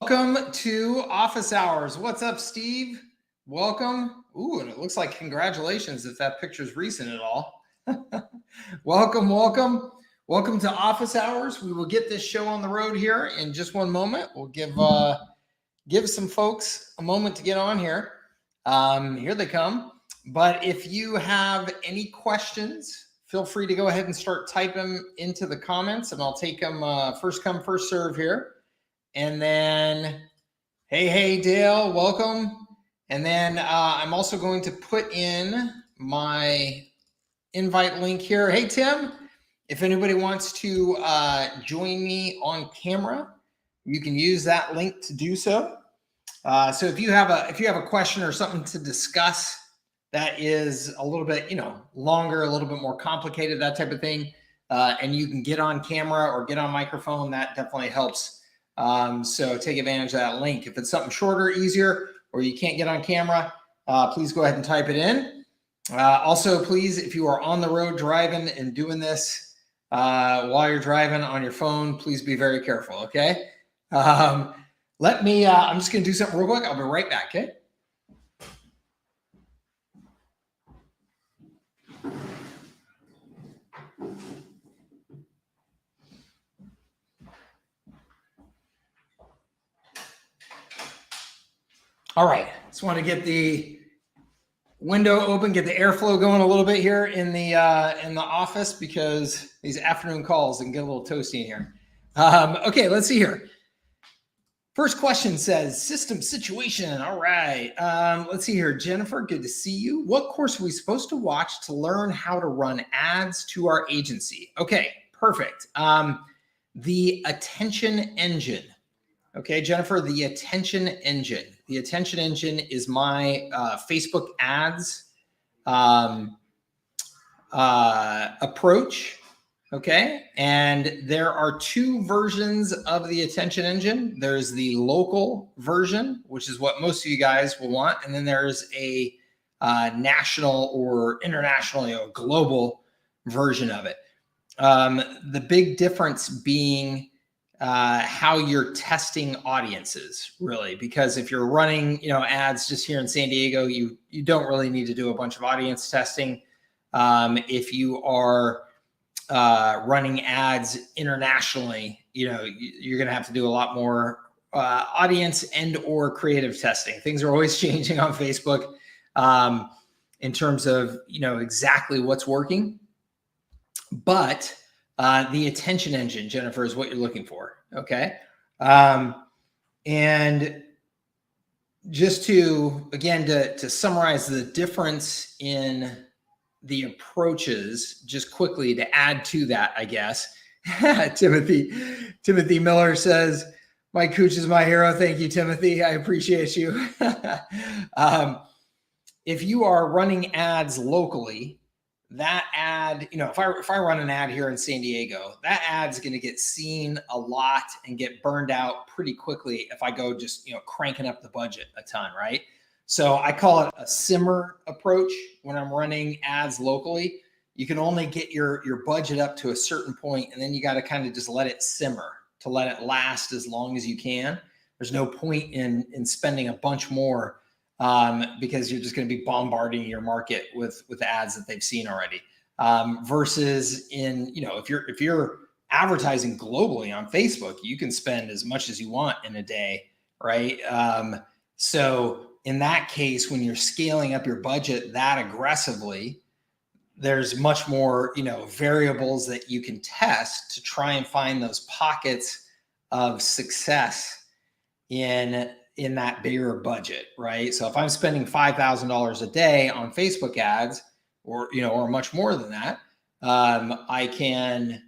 Welcome to Office Hours. What's up, Steve? Welcome. Ooh, and it looks like congratulations if that picture's recent at all. Welcome. Welcome to Office Hours. We will get this show on the road here in just one moment. We'll give some folks a moment to get on here. Here they come. But if you have any questions, feel free to go ahead and start typing them into the comments, and I'll take them first come, first serve here. And then, hey, Dale, welcome. And then I'm also going to put in my invite link here. Hey, Tim, if anybody wants to join me on camera, you can use that link to do so. So if you have a question or something to discuss that is a little bit, longer, a little bit more complicated, that type of thing, and you can get on camera or get on microphone, that definitely helps. So take advantage of that link. If it's something shorter, easier, or you can't get on camera, please go ahead and type it in. Also, please, if you are on the road driving and doing this while you're driving on your phone, please be very careful, okay? I'm just going to do something real quick. I'll be right back, okay? All right, just want to get the window open, get the airflow going a little bit here in the office, because these afternoon calls can get a little toasty in here. Okay, let's see here. First question says system situation. All right, let's see here. Jennifer, good to see you. What course are we supposed to watch to learn how to run ads to our agency? Okay, perfect. The attention engine. Okay, Jennifer, the attention engine. The attention engine is my Facebook ads approach. Okay, and there are two versions of the attention engine. There's the local version, which is what most of you guys will want, and then there's a national or international, global version of it. The big difference being how you're testing audiences, really, because if you're running, ads just here in San Diego, you don't really need to do a bunch of audience testing. If you are running ads internationally, you're going to have to do a lot more audience and or creative testing. Things are always changing on Facebook in terms of, exactly what's working. But the attention engine, Jennifer, is what you're looking for. Okay. And just to summarize the difference in the approaches, just quickly to add to that, I guess. Timothy Miller says, "My Cooch is my hero." Thank you, Timothy. I appreciate you. If you are running ads locally, that ad, if I run an ad here in San Diego, that ad's going to get seen a lot and get burned out pretty quickly if I go just, cranking up the budget a ton, right? So I call it a simmer approach when I'm running ads locally. You can only get your budget up to a certain point, and then you got to kind of just let it simmer to let it last as long as you can. There's no point in spending a bunch more because you're just going to be bombarding your market with ads that they've seen already. Versus if you're advertising globally on Facebook, you can spend as much as you want in a day, right? So in that case, when you're scaling up your budget that aggressively, there's much more, variables that you can test to try and find those pockets of success in that bigger budget, right? So if I'm spending $5,000 a day on Facebook ads, or much more than that, I can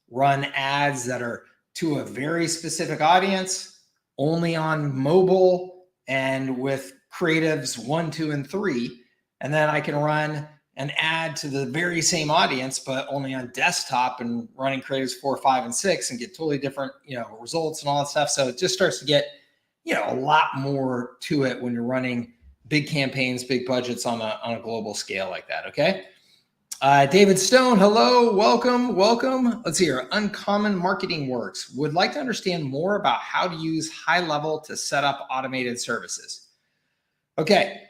run ads that are to a very specific audience, only on mobile and with creatives 1, 2, and 3, and then I can run an ad to the very same audience, but only on desktop and running creatives 4, 5, and 6, and get totally different, results and all that stuff. So it just starts to get, a lot more to it when you're running big campaigns, big budgets on a global scale like that. Okay. David Stone, hello, welcome, welcome. Let's see here. Uncommon Marketing Works. Would like to understand more about how to use HighLevel to set up automated services. Okay.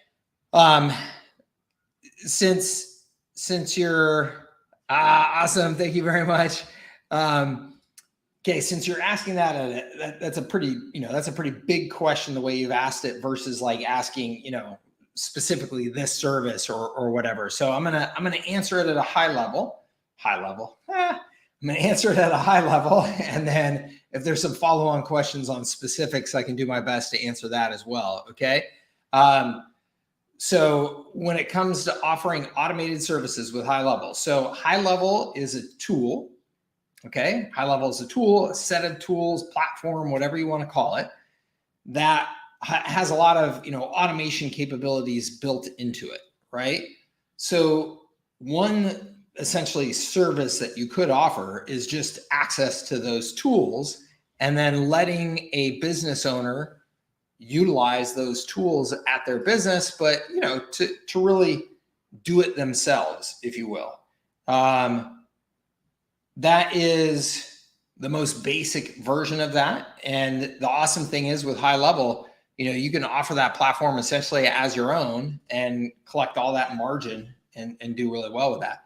Since you're awesome, thank you very much. Okay, since you're asking that's a pretty big question the way you've asked it versus like asking specifically this service or whatever. So I'm gonna answer it at a high level. I'm gonna answer it at a high level, and then if there's some follow-on questions on specifics, I can do my best to answer that as well. Okay. So when it comes to offering automated services with HighLevel, so HighLevel is a tool. Okay, HighLevel is a tool, a set of tools, platform, whatever you want to call it, that has a lot of automation capabilities built into it, right? So one essentially service that you could offer is just access to those tools, and then letting a business owner utilize those tools at their business, but to really do it themselves, if you will. That is the most basic version of that. And the awesome thing is with HighLevel, you can offer that platform essentially as your own and collect all that margin and do really well with that.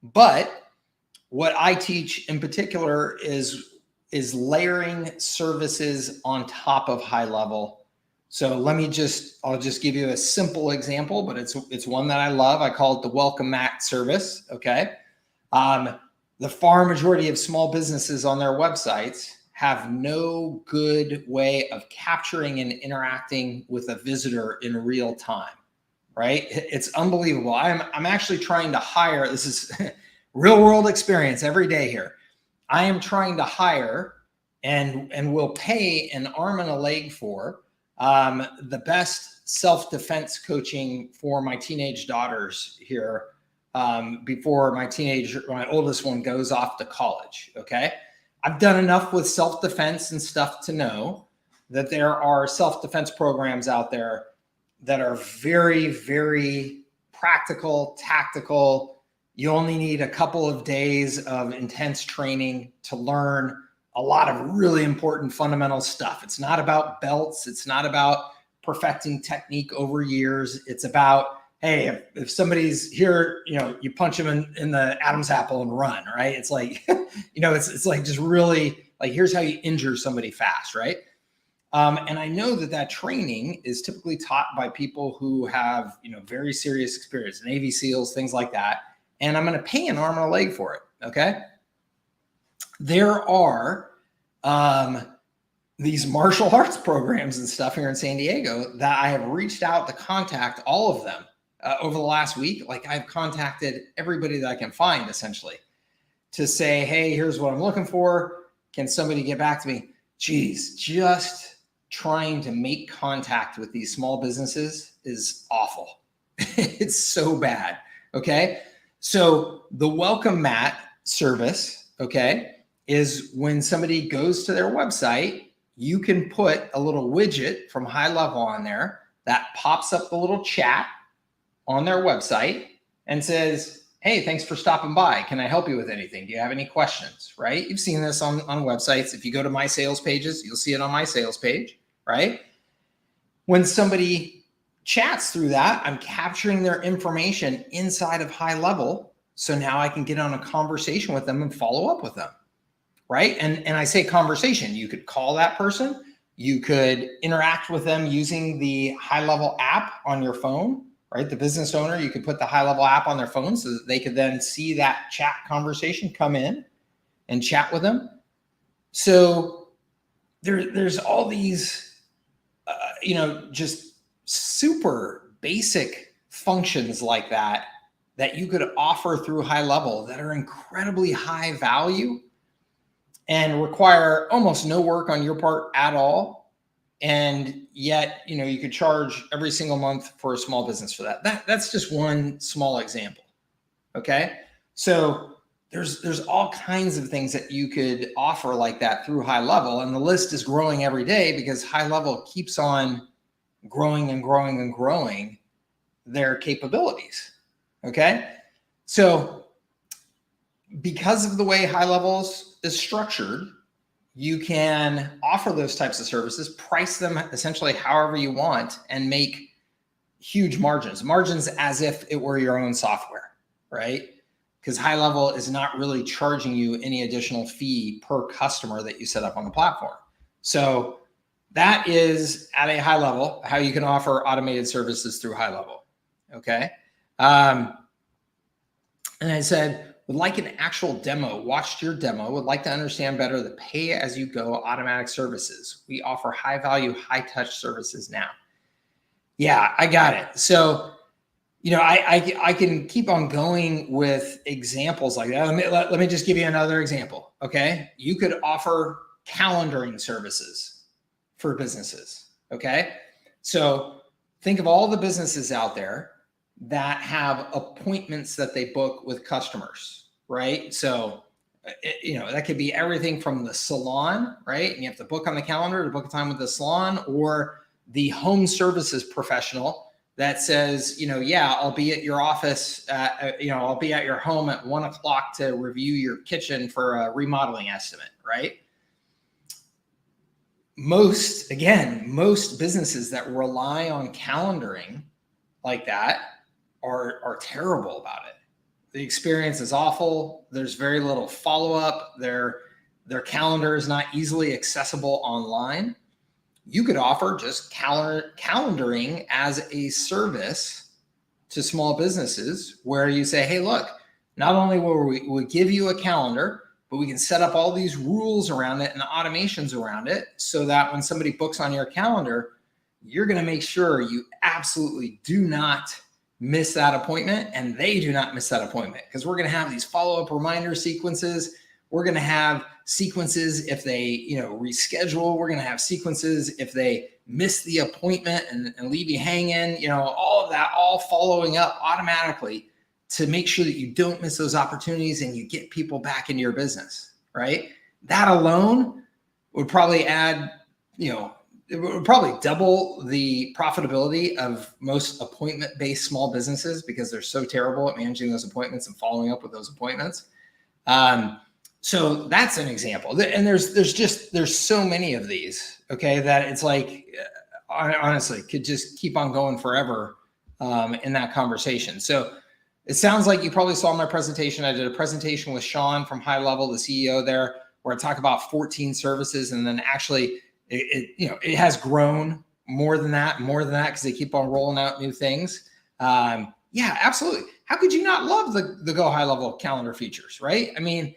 But what I teach in particular is layering services on top of HighLevel. So I'll just give you a simple example, but it's one that I love. I call it the welcome mat service. Okay. The far majority of small businesses on their websites have no good way of capturing and interacting with a visitor in real time, right? It's unbelievable. I'm actually trying to hire, this is real world experience every day here. I am trying to hire and will pay an arm and a leg for the best self-defense coaching for my teenage daughters here before my oldest one goes off to college. Okay. I've done enough with self-defense and stuff to know that there are self-defense programs out there that are very, very practical, tactical. You only need a couple of days of intense training to learn a lot of really important fundamental stuff. It's not about belts. It's not about perfecting technique over years. It's about, hey, if somebody's here, you punch them in the Adam's apple and run, right? It's like, it's like just really like, here's how you injure somebody fast, right? And I know that training is typically taught by people who have, very serious experience, Navy SEALs, things like that. And I'm going to pay an arm and a leg for it. Okay. There are these martial arts programs and stuff here in San Diego that I have reached out to contact all of them over the last week. Like I've contacted everybody that I can find essentially to say, hey, here's what I'm looking for. Can somebody get back to me? Geez, just trying to make contact with these small businesses is awful. It's so bad. Okay. So the welcome mat service, okay, is when somebody goes to their website, you can put a little widget from HighLevel on there that pops up the little chat on their website and says, hey, thanks for stopping by. Can I help you with anything? Do you have any questions? Right? You've seen this on websites. If you go to my sales pages, you'll see it on my sales page, right? When somebody chats through that, I'm capturing their information inside of HighLevel. So now I can get on a conversation with them and follow up with them. Right. And I say conversation, you could call that person, you could interact with them using the HighLevel app on your phone, right? The business owner, you could put the HighLevel app on their phone so that they could then see that chat conversation come in and chat with them. So there's all these, just super basic functions like that you could offer through HighLevel that are incredibly high value and require almost no work on your part at all. And yet, you could charge every single month for a small business for that. That's just one small example. Okay. So there's all kinds of things that you could offer like that through HighLevel. And the list is growing every day because HighLevel keeps on growing and growing and growing their capabilities. Okay. So because of the way HighLevel is structured, you can offer those types of services, price them essentially however you want, and make huge margins as if it were your own software, right? Because HighLevel is not really charging you any additional fee per customer that you set up on the platform. So that is at a high level how you can offer automated services through HighLevel. Okay. And I said, would like an actual demo, watched your demo, would like to understand better the pay-as-you-go automatic services. We offer high-value, high-touch services now. Yeah, I got it. So, I can keep on going with examples like that. Let me just give you another example. Okay. You could offer calendaring services for businesses. Okay. So think of all the businesses out there that have appointments that they book with customers, right? So, that could be everything from the salon, right? And you have to book on the calendar to book a time with the salon, or the home services professional that says, yeah, I'll be at your office, I'll be at your home at 1 o'clock to review your kitchen for a remodeling estimate, right? Most businesses that rely on calendaring like that are terrible about it. The experience is awful. There's very little follow-up. Their calendar is not easily accessible online. You could offer just calendaring as a service to small businesses where you say, hey, look, not only will we give you a calendar, but we can set up all these rules around it and automations around it so that when somebody books on your calendar, you're going to make sure you absolutely do not miss that appointment, and they do not miss that appointment, because we're going to have these follow-up reminder sequences. We're going to have sequences if they, reschedule. We're going to have sequences if they miss the appointment and leave you hanging, all of that, all following up automatically to make sure that you don't miss those opportunities and you get people back into your business, right? That alone would probably add, it would probably double the profitability of most appointment-based small businesses, because they're so terrible at managing those appointments and following up with those appointments. So that's an example. And there's so many of these, okay, that it's like, I honestly could just keep on going forever in that conversation. So it sounds like you probably saw my presentation. I did a presentation with Sean from HighLevel, the CEO there, where I talk about 14 services, and then actually it has grown more than that, because they keep on rolling out new things. Yeah, absolutely. How could you not love the Go HighLevel calendar features, right? I mean,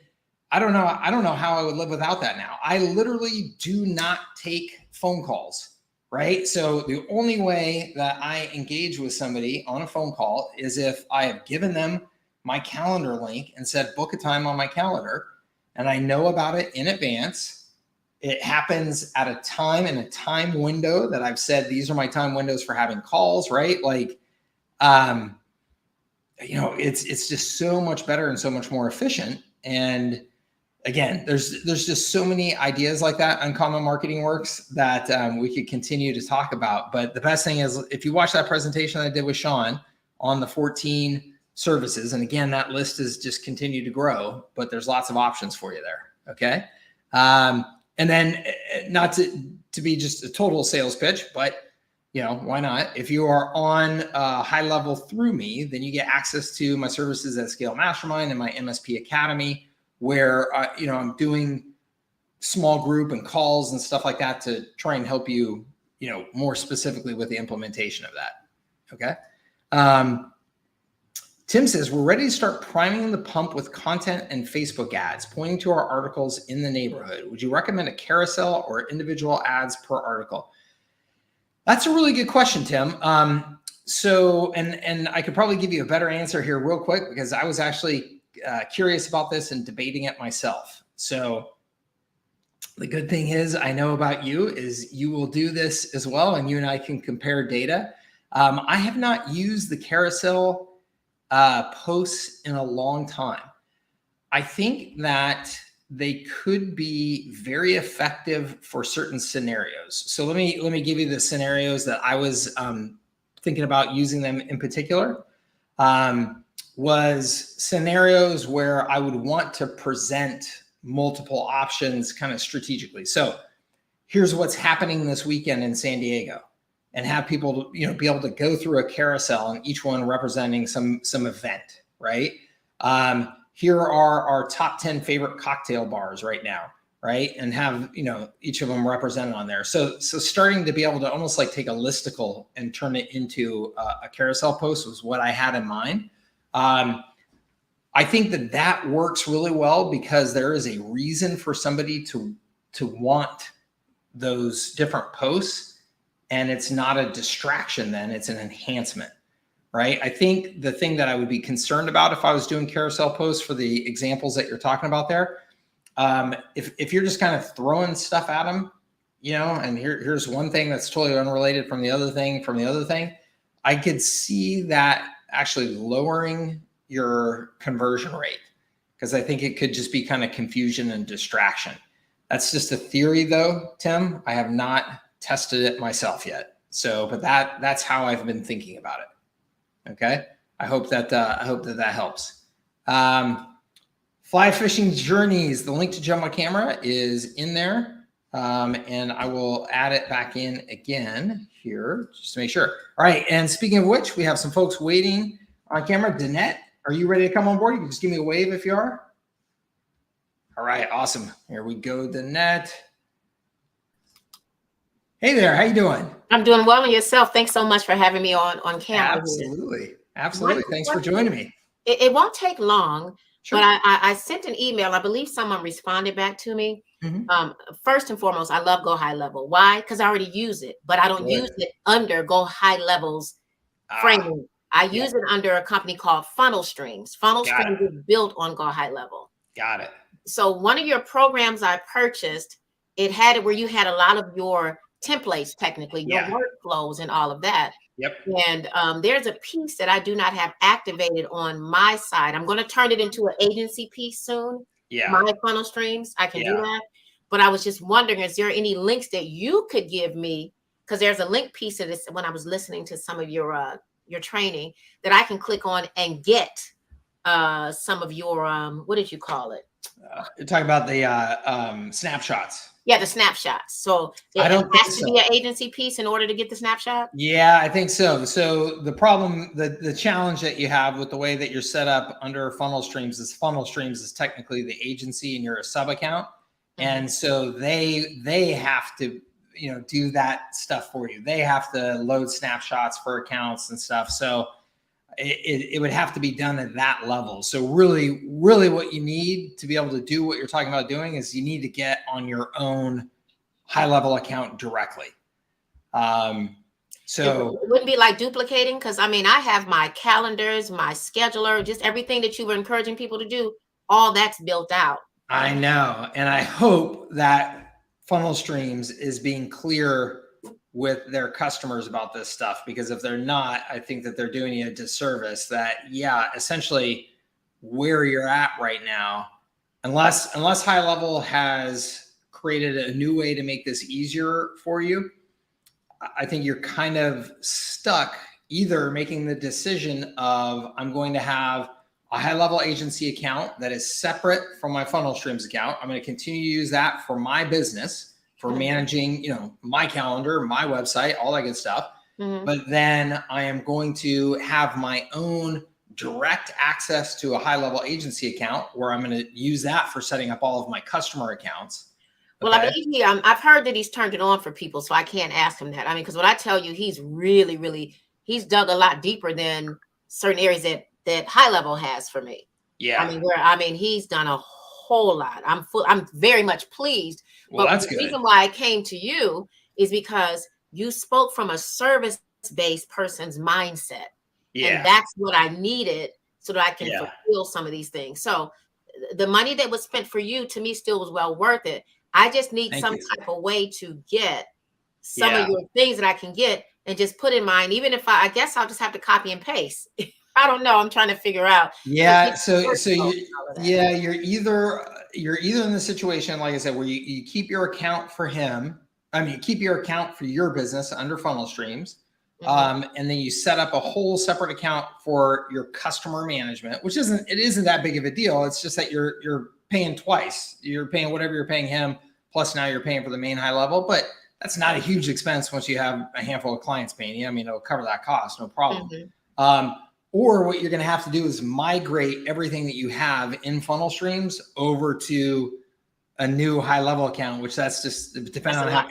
I don't know how I would live without that now. I literally do not take phone calls, right? So the only way that I engage with somebody on a phone call is if I have given them my calendar link and said, book a time on my calendar, and I know about it in advance. It happens at a time in a time window that I've said, these are my time windows for having calls, right? Like, it's just so much better and so much more efficient. And again, there's just so many ideas like that. Uncommon Marketing Works that we could continue to talk about. But the best thing is, if you watch that presentation I did with Sean on the 14 services, and again, that list is just continued to grow, but there's lots of options for you there. Okay. And then not to be just a total sales pitch, but why not? If you are on HighLevel through me, then you get access to my services at Scale Mastermind and my MSP Academy, where I'm doing small group and calls and stuff like that to try and help you, more specifically with the implementation of that. Okay. Tim says, we're ready to start priming the pump with content and Facebook ads, pointing to our articles in the neighborhood. Would you recommend a carousel or individual ads per article? That's a really good question, Tim. So I could probably give you a better answer here real quick, because I was actually curious about this and debating it myself. So the good thing is, I know about you is you will do this as well, and you and I can compare data. I have not used the carousel posts in a long time. I think that they could be very effective for certain scenarios. So let me give you the scenarios that I was thinking about using them in particular. was scenarios where I would want to present multiple options kind of strategically. So here's what's happening this weekend in San Diego, and have people, be able to go through a carousel and each one representing some event, right? Here are our top 10 favorite cocktail bars right now, right? And have, each of them represented on there. So starting to be able to almost like take a listicle and turn it into a carousel post was what I had in mind. I think that works really well because there is a reason for somebody to want those different posts, and it's not a distraction. Then it's an enhancement, right? I think the thing that I would be concerned about if I was doing carousel posts for the examples that you're talking about there, if you're just kind of throwing stuff at them, and here's one thing that's totally unrelated from the other thing, I could see that actually lowering your conversion rate, because I think it could just be kind of confusion and distraction. That's just a theory though, Tim. I have not tested it myself yet. So, but that's how I've been thinking about it. Okay. I hope that helps. Fly fishing journeys. The link to jump my camera is in there. And I will add it back in again here just to make sure. All right. And speaking of which, we have some folks waiting on camera. Danette, are you ready to come on board? You can just give me a wave if you are. All right, awesome. Here we go, Danette. Hey there, how you doing? I'm doing well, and yourself. Thanks so much for having me on camera. Absolutely. Thanks for joining me. It won't take long, sure. But I sent an email. I believe someone responded back to me. Mm-hmm. First and foremost, I love Go HighLevel. Why? Because I already use it, but I don't use it under Go HighLevel's framework. I use it under a company called Funnel Streams. Funnel Streams is built on Go HighLevel. Got it. So one of your programs I purchased, it had it where you had a lot of your templates, technically, your workflows and all of that. Yep. And there's a piece that I do not have activated on my side. I'm going to turn it into an agency piece soon. Yeah. My Funnel Streams, I can do that. But I was just wondering, is there any links that you could give me? Because there's a link piece of this when I was listening to some of your training that I can click on and get some of your, what did you call it? You're talking about the snapshots. Yeah, the snapshots. So it has to be an agency piece in order to get the snapshot? Yeah, I think so. So the problem, the challenge that you have with the way that you're set up under Funnel Streams is technically the agency and you're a sub account. Mm-hmm. And so they have to, do that stuff for you. They have to load snapshots for accounts and stuff. So it would have to be done at that level. So really what you need to be able to do what you're talking about doing is you need to get on your own HighLevel account directly. So it wouldn't be like duplicating, because I have my calendars, my scheduler, just everything that you were encouraging people to do, all that's built out. I know. And I hope that Funnel Streams is being clear with their customers about this stuff, because if they're not, I think that they're doing you a disservice. That essentially where you're at right now, unless HighLevel has created a new way to make this easier for you, I think you're kind of stuck either making the decision of, I'm going to have a HighLevel agency account that is separate from my Funnel Streams account. I'm going to continue to use that for my business, for managing, my calendar, my website, all that good stuff. Mm-hmm. But then I am going to have my own direct access to a HighLevel agency account where I'm going to use that for setting up all of my customer accounts. Well, I believe I've heard that he's turned it on for people, so I can't ask him that. Because when I tell you, he's really, he's dug a lot deeper than certain areas that HighLevel has for me. Yeah. He's done a whole lot. I'm very much pleased. Well, but that's the good. reason why I came to you is because you spoke from a service-based person's mindset. Yeah. And that's what I needed so that I can fulfill some of these things. So the money that was spent for you, to me, still was well worth it. I just need some type of way to get some of your things that I can get and just put in mind, even if I guess I'll just have to copy and paste. I don't know. I'm trying to figure out. Yeah. You're either in the situation, like I said, where you keep your account for him. Keep your account for your business under Funnel Streams, And then you set up a whole separate account for your customer management, which isn't that big of a deal. It's just that you're paying twice. You're paying whatever you're paying him, plus now you're paying for the main HighLevel, but that's not a huge expense once you have a handful of clients paying you. I mean, it'll cover that cost, no problem. Or what you're going to have to do is migrate everything that you have in funnel streams over to a new HighLevel account, which that's just depending on how,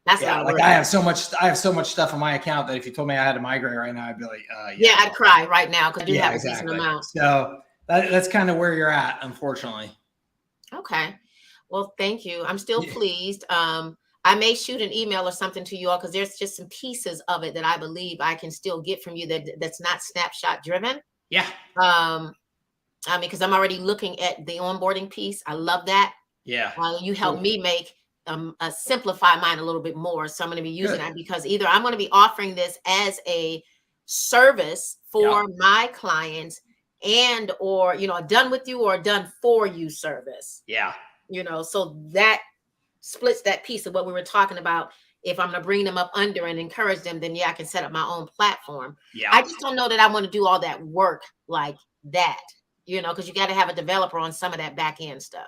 that's like I have so much stuff in my account that if you told me I had to migrate right now, I'd be like, yeah, I'd cry right now because I do have a decent amount. So that's kind of where you're at, unfortunately. Okay. Well, thank you. I'm still pleased. I may shoot an email or something to you all because there's just some pieces of it that I believe I can still get from you that's not snapshot driven. Yeah. Because I'm already looking at the onboarding piece. I love that. Yeah. You helped me make simplify mine a little bit more. So I'm going to be using that because either I'm going to be offering this as a service for my clients and or a done with you or a done for you service. Yeah. So that splits that piece of what we were talking about. If I'm going to bring them up under and encourage them, then I can set up my own platform. Yeah. I just don't know that I want to do all that work like that, because you got to have a developer on some of that back end stuff.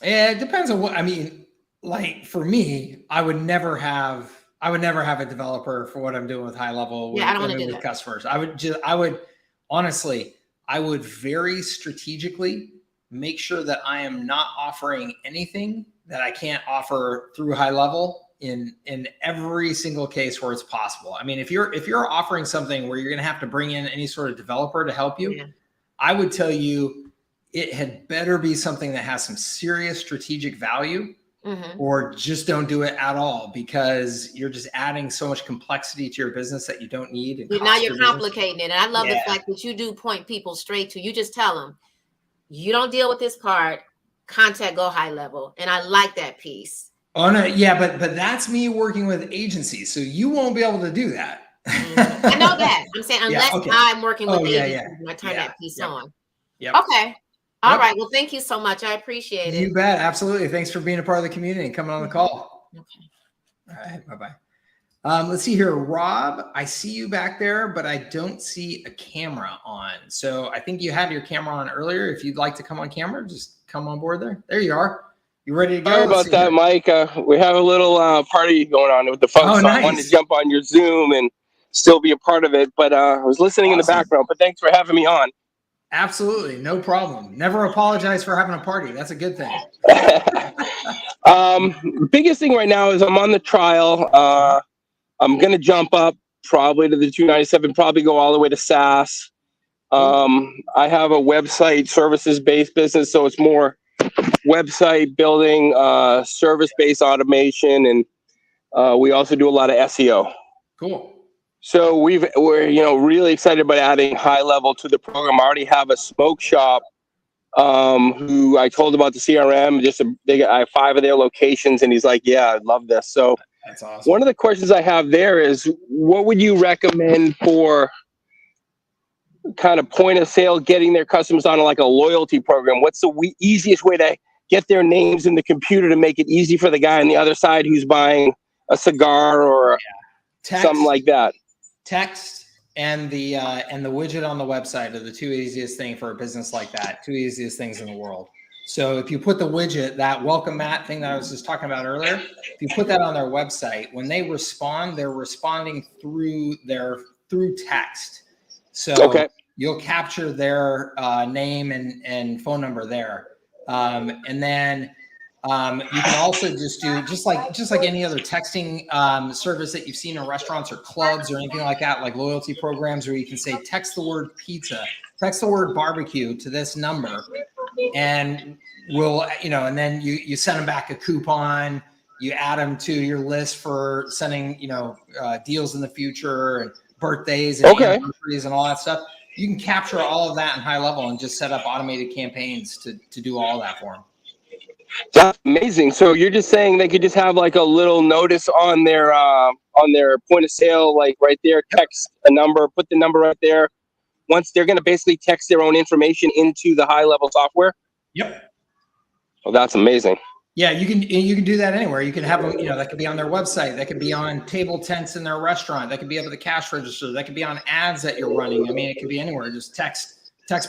Yeah, it depends on like for me, I would never have a developer for what I'm doing with HighLevel. I don't want to do with that. Customers. I would very strategically make sure that I am not offering anything that I can't offer through HighLevel in every single case where it's possible. I mean, if you're offering something where you're going to have to bring in any sort of developer to help you, I would tell you it had better be something that has some serious strategic value, or just don't do it at all because you're just adding so much complexity to your business that you don't need. And now you're complicating it. And I love the fact that you do point people straight to, you just tell them, you don't deal with this part, contact Go HighLevel. And I like that piece. Oh no, yeah, but that's me working with agencies. So you won't be able to do that. I know that. I'm saying unless I'm working with agencies and I turn that piece on. Yep. Okay. All right. Well, thank you so much. I appreciate it. You bet. Absolutely. Thanks for being a part of the community and coming on the call. Okay. All right. Bye-bye. Let's see here. Rob, I see you back there, but I don't see a camera on. So I think you had your camera on earlier. If you'd like to come on camera, just come on board there. There you are. You ready to go? Sorry about that, Mike. We have a little party going on with the folks. Oh, so nice. I wanted to jump on your Zoom and still be a part of it, but I was listening in the background. But thanks for having me on. Absolutely. No problem. Never apologize for having a party. That's a good thing. Biggest thing right now is I'm on the trial. I'm going to jump up probably to the 297, probably go all the way to SaaS. I have a website services-based business, so it's more website building, service-based automation, and we also do a lot of SEO. Cool. So we're really excited about adding HighLevel to the program. I already have a smoke shop who I told about the CRM. I have 5 of their locations, and he's like, "Yeah, I love this." So that's awesome. One of the questions I have there is, what would you recommend for kind of point of sale, getting their customers on like a loyalty program? What's the easiest way to get their names in the computer to make it easy for the guy on the other side who's buying a cigar or something like that? Text and the widget on the website are the 2 easiest things for a business like that. 2 easiest things in the world. So if you put the widget, that welcome mat thing that I was just talking about earlier, if you put that on their website, when they respond, they're responding through text. So you'll capture their name and phone number there. And then you can also just do just like any other texting service that you've seen in restaurants or clubs or anything like that, like loyalty programs, where you can say, text the word pizza, text the word barbecue to this number, and and then you send them back a coupon. You add them to your list for sending, deals in the future and birthdays and anniversaries and all that stuff. You can capture all of that in HighLevel and just set up automated campaigns to do all that for them. That's amazing. So you're just saying they could just have like a little notice on their point of sale, like right there, text a number, put the number right there. Once they're going to basically text their own information into the HighLevel software. Yep. Well, that's amazing. Yeah, you can do that anywhere. You can have them, that could be on their website, that could be on table tents in their restaurant, that could be up at the cash register, that could be on ads that you're running. I mean, it could be anywhere. Just text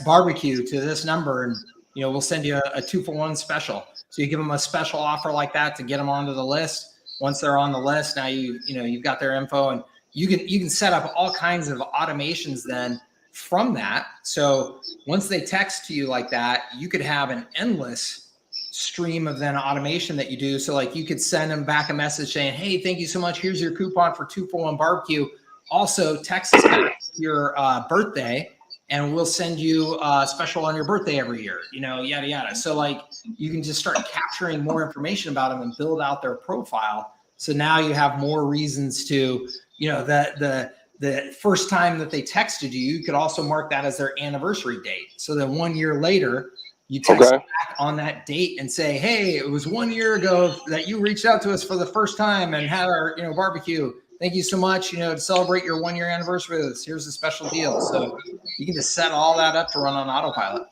barbecue to this number, and we'll send you a 2-for-1 special. So you give them a special offer like that to get them onto the list. Once they're on the list, now you've got their info, and you can set up all kinds of automations then from that. So once they text to you like that, you could have an endless stream of then automation that you do. So like you could send them back a message saying, hey, thank you so much. Here's your coupon for 2-for-1 barbecue. Also text us back your birthday, and we'll send you a special on your birthday every year, yada, yada. So like you can just start capturing more information about them and build out their profile. So now you have more reasons to, the first time that they texted you, you could also mark that as their anniversary date. So then 1 year later, you text back on that date and say, hey, it was 1 year ago that you reached out to us for the first time and had our, barbecue. Thank you so much, to celebrate your 1 year anniversary with us. Here's a special deal. So you can just set all that up to run on autopilot.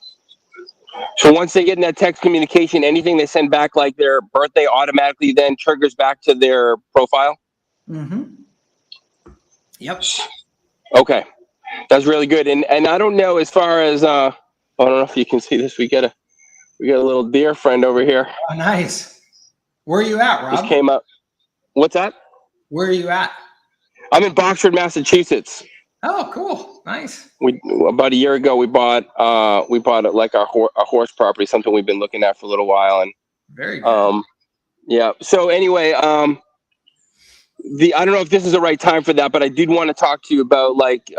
So once they get in that text communication, anything they send back, like their birthday, automatically then triggers back to their profile? Mm-hmm. Yep. Okay. That's really good. And I don't know, as far as, I don't know if you can see this. We got a little deer friend over here. Oh, nice. Where are you at, Rob? Just came up. What's that? Where are you at? I'm in Boxford, Massachusetts. Oh, cool. Nice. About a year ago, we bought like our horse property, something we've been looking at for a little while. And very good. Yeah. So anyway, I don't know if this is the right time for that, but I did want to talk to you about like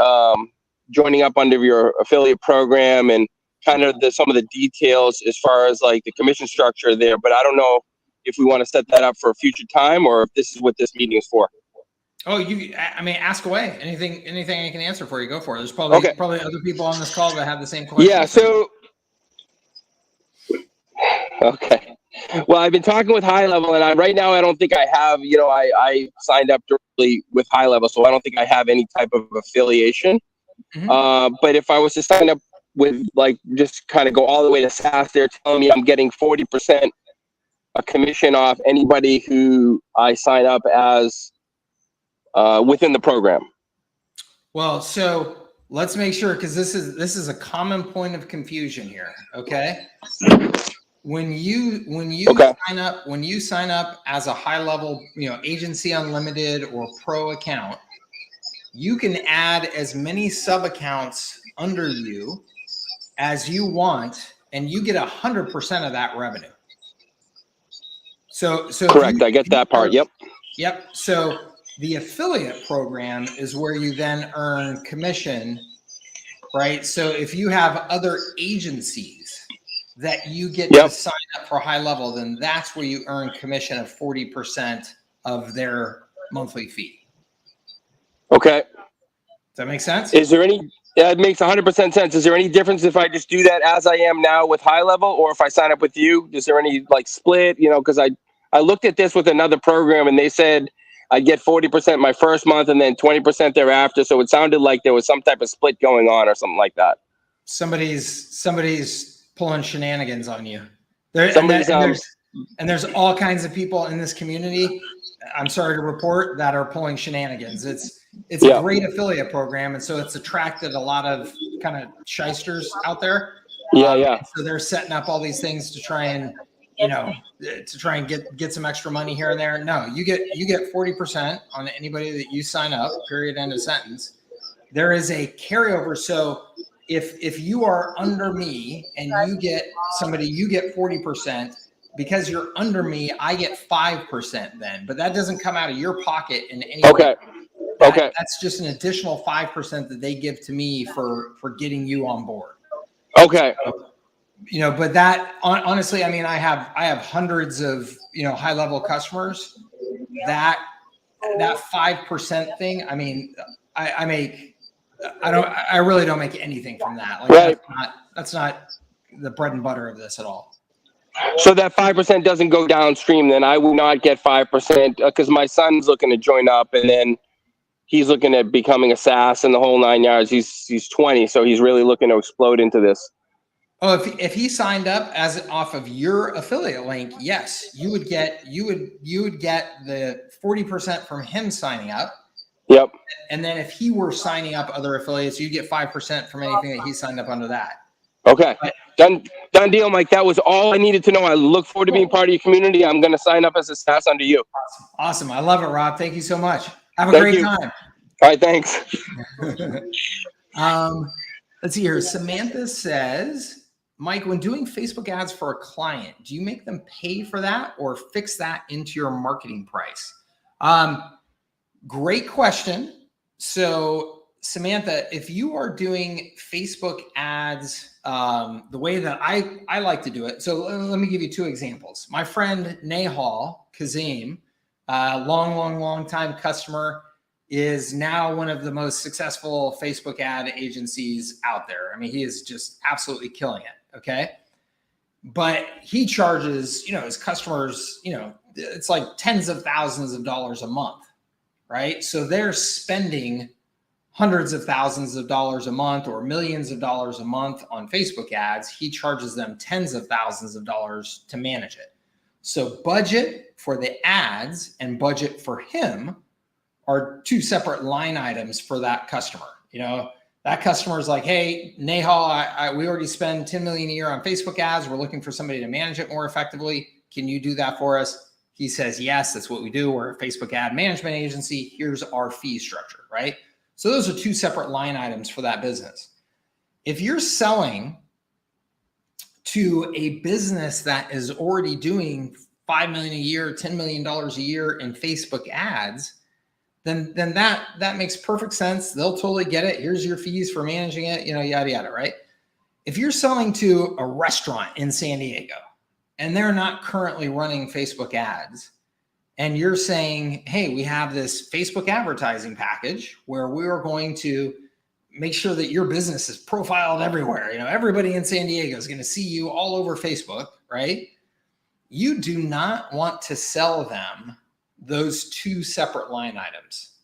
joining up under your affiliate program and kind of some of the details as far as like the commission structure there. But I don't know if we want to set that up for a future time or if this is what this meeting is for. Oh, ask away. Anything I can answer for you, go for it. There's probably other people on this call that have the same question. Yeah. So, okay. Well, I've been talking with HighLevel, and right now I don't think I have, I signed up directly with HighLevel, so I don't think I have any type of affiliation. Mm-hmm. But if I was to sign up with like just kind of go all the way to SaaS, they're telling me I'm getting 40% a commission off anybody who I sign up as within the program. Well, so let's make sure, because this is a common point of confusion here. Okay. When you sign up as a HighLevel, Agency Unlimited or Pro account, you can add as many sub accounts under you as you want, and you get 100% of that revenue. So correct. I get that part. Yep. So the affiliate program is where you then earn commission, right? So if you have other agencies that you get to sign up for HighLevel, then that's where you earn commission of 40% of their monthly fee. Okay. Does that make sense? Is there any? Yeah, it makes 100% sense. Is there any difference if I just do that as I am now with HighLevel, or if I sign up with you? Is there any like split? Because I looked at this with another program, and they said I'd get 40% my first month and then 20% thereafter. So it sounded like there was some type of split going on or something like that. Somebody's pulling shenanigans on you. There's all kinds of people in this community, I'm sorry to report, that are pulling shenanigans. It's a great affiliate program, and so it's attracted a lot of kind of shysters out there. So they're setting up all these things to try and get some extra money here and there. No, you get 40% on anybody that you sign up, period, end of sentence. There is a carryover. So if you are under me and you get somebody, you get 40%. Because you're under me, I get 5% then, but that doesn't come out of your pocket in any way. Okay. That's just an additional 5% that they give to me for getting you on board. Okay. So, but that honestly, I have hundreds of, HighLevel customers. That 5% thing, I really don't make anything from that. Like that's not the bread and butter of this at all. So that 5% doesn't go downstream, then I will not get 5% because my son's looking to join up, and then he's looking at becoming a SaaS and the whole 9 yards. He's 20, so he's really looking to explode into this. Oh, if he signed up as off of your affiliate link, yes, you would get the 40% from him signing up. Yep. And then if he were signing up other affiliates, you get 5% from anything that he signed up under that. Okay. But, Done deal, Mike. That was all I needed to know. I look forward to being part of your community. I'm going to sign up as a SaaS under you. Awesome. I love it, Rob. Thank you so much. Have a Thank great you. time. All right. Thanks. Let's see here. Samantha says, Mike, when doing Facebook ads for a client, do you make them pay for that or fix that into your marketing price? Great question. So Samantha, if you are doing Facebook ads, the way that I like to do it. So let me give you 2 examples. My friend Nehal Kazim, long time customer, is now one of the most successful Facebook ad agencies out there. I mean, he is just absolutely killing it. Okay. But he charges, his customers, it's like tens of thousands of dollars a month, right? So they're spending hundreds of thousands of dollars a month or millions of dollars a month on Facebook ads. He charges them tens of thousands of dollars to manage it. So budget for the ads and budget for him are 2 separate line items for that customer. That customer is like, hey, Nehal, we already spend 10 million a year on Facebook ads. We're looking for somebody to manage it more effectively. Can you do that for us? He says, yes, that's what we do. We're a Facebook ad management agency. Here's our fee structure, right? So those are 2 separate line items for that business. If you're selling to a business that is already doing $5 million a year, $10 million a year in Facebook ads, then that makes perfect sense. They'll totally get it. Here's your fees for managing it, yada, yada, right? If you're selling to a restaurant in San Diego and they're not currently running Facebook ads, and you're saying, hey, we have this Facebook advertising package where we are going to make sure that your business is profiled everywhere. Everybody in San Diego is going to see you all over Facebook, right? You do not want to sell them those 2 separate line items.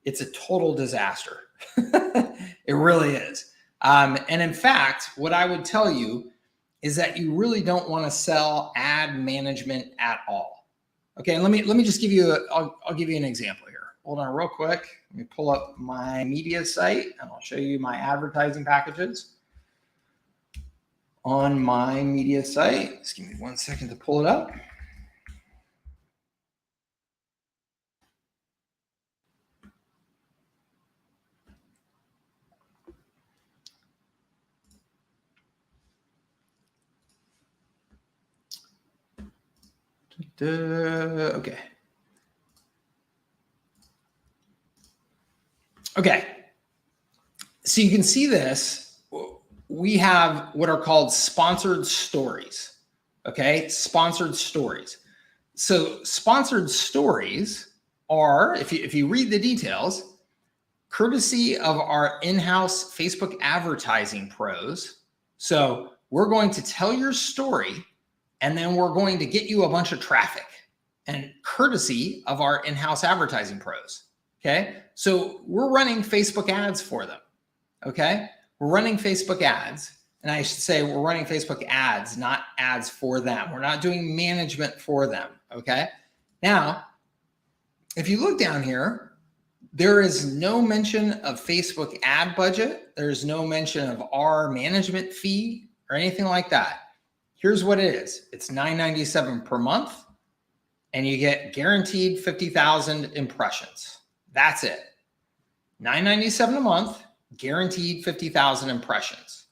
It's a total disaster. It really is. And in fact, what I would tell you is that you really don't want to sell ad management at all. Okay, let me just give you I'll give you an example here. Hold on real quick. Let me pull up my media site and I'll show you my advertising packages on my media site. Just give me 1 second to pull it up. Okay. So you can see this. We have what are called sponsored stories. Okay. Sponsored stories. So sponsored stories are, if you read the details, courtesy of our in-house Facebook advertising pros. So we're going to tell your story and then we're going to get you a bunch of traffic, and courtesy of our in-house advertising pros. Okay. So we're running Facebook ads for them. Okay. We're running Facebook ads, and I should say we're running Facebook ads, not ads for them. We're not doing management for them. Okay. Now, if you look down here, there is no mention of Facebook ad budget. There's no mention of our management fee or anything like that. Here's what it is. It's $9.97 per month, and you get guaranteed 50,000 impressions. That's it. $9.97 a month, guaranteed 50,000 impressions.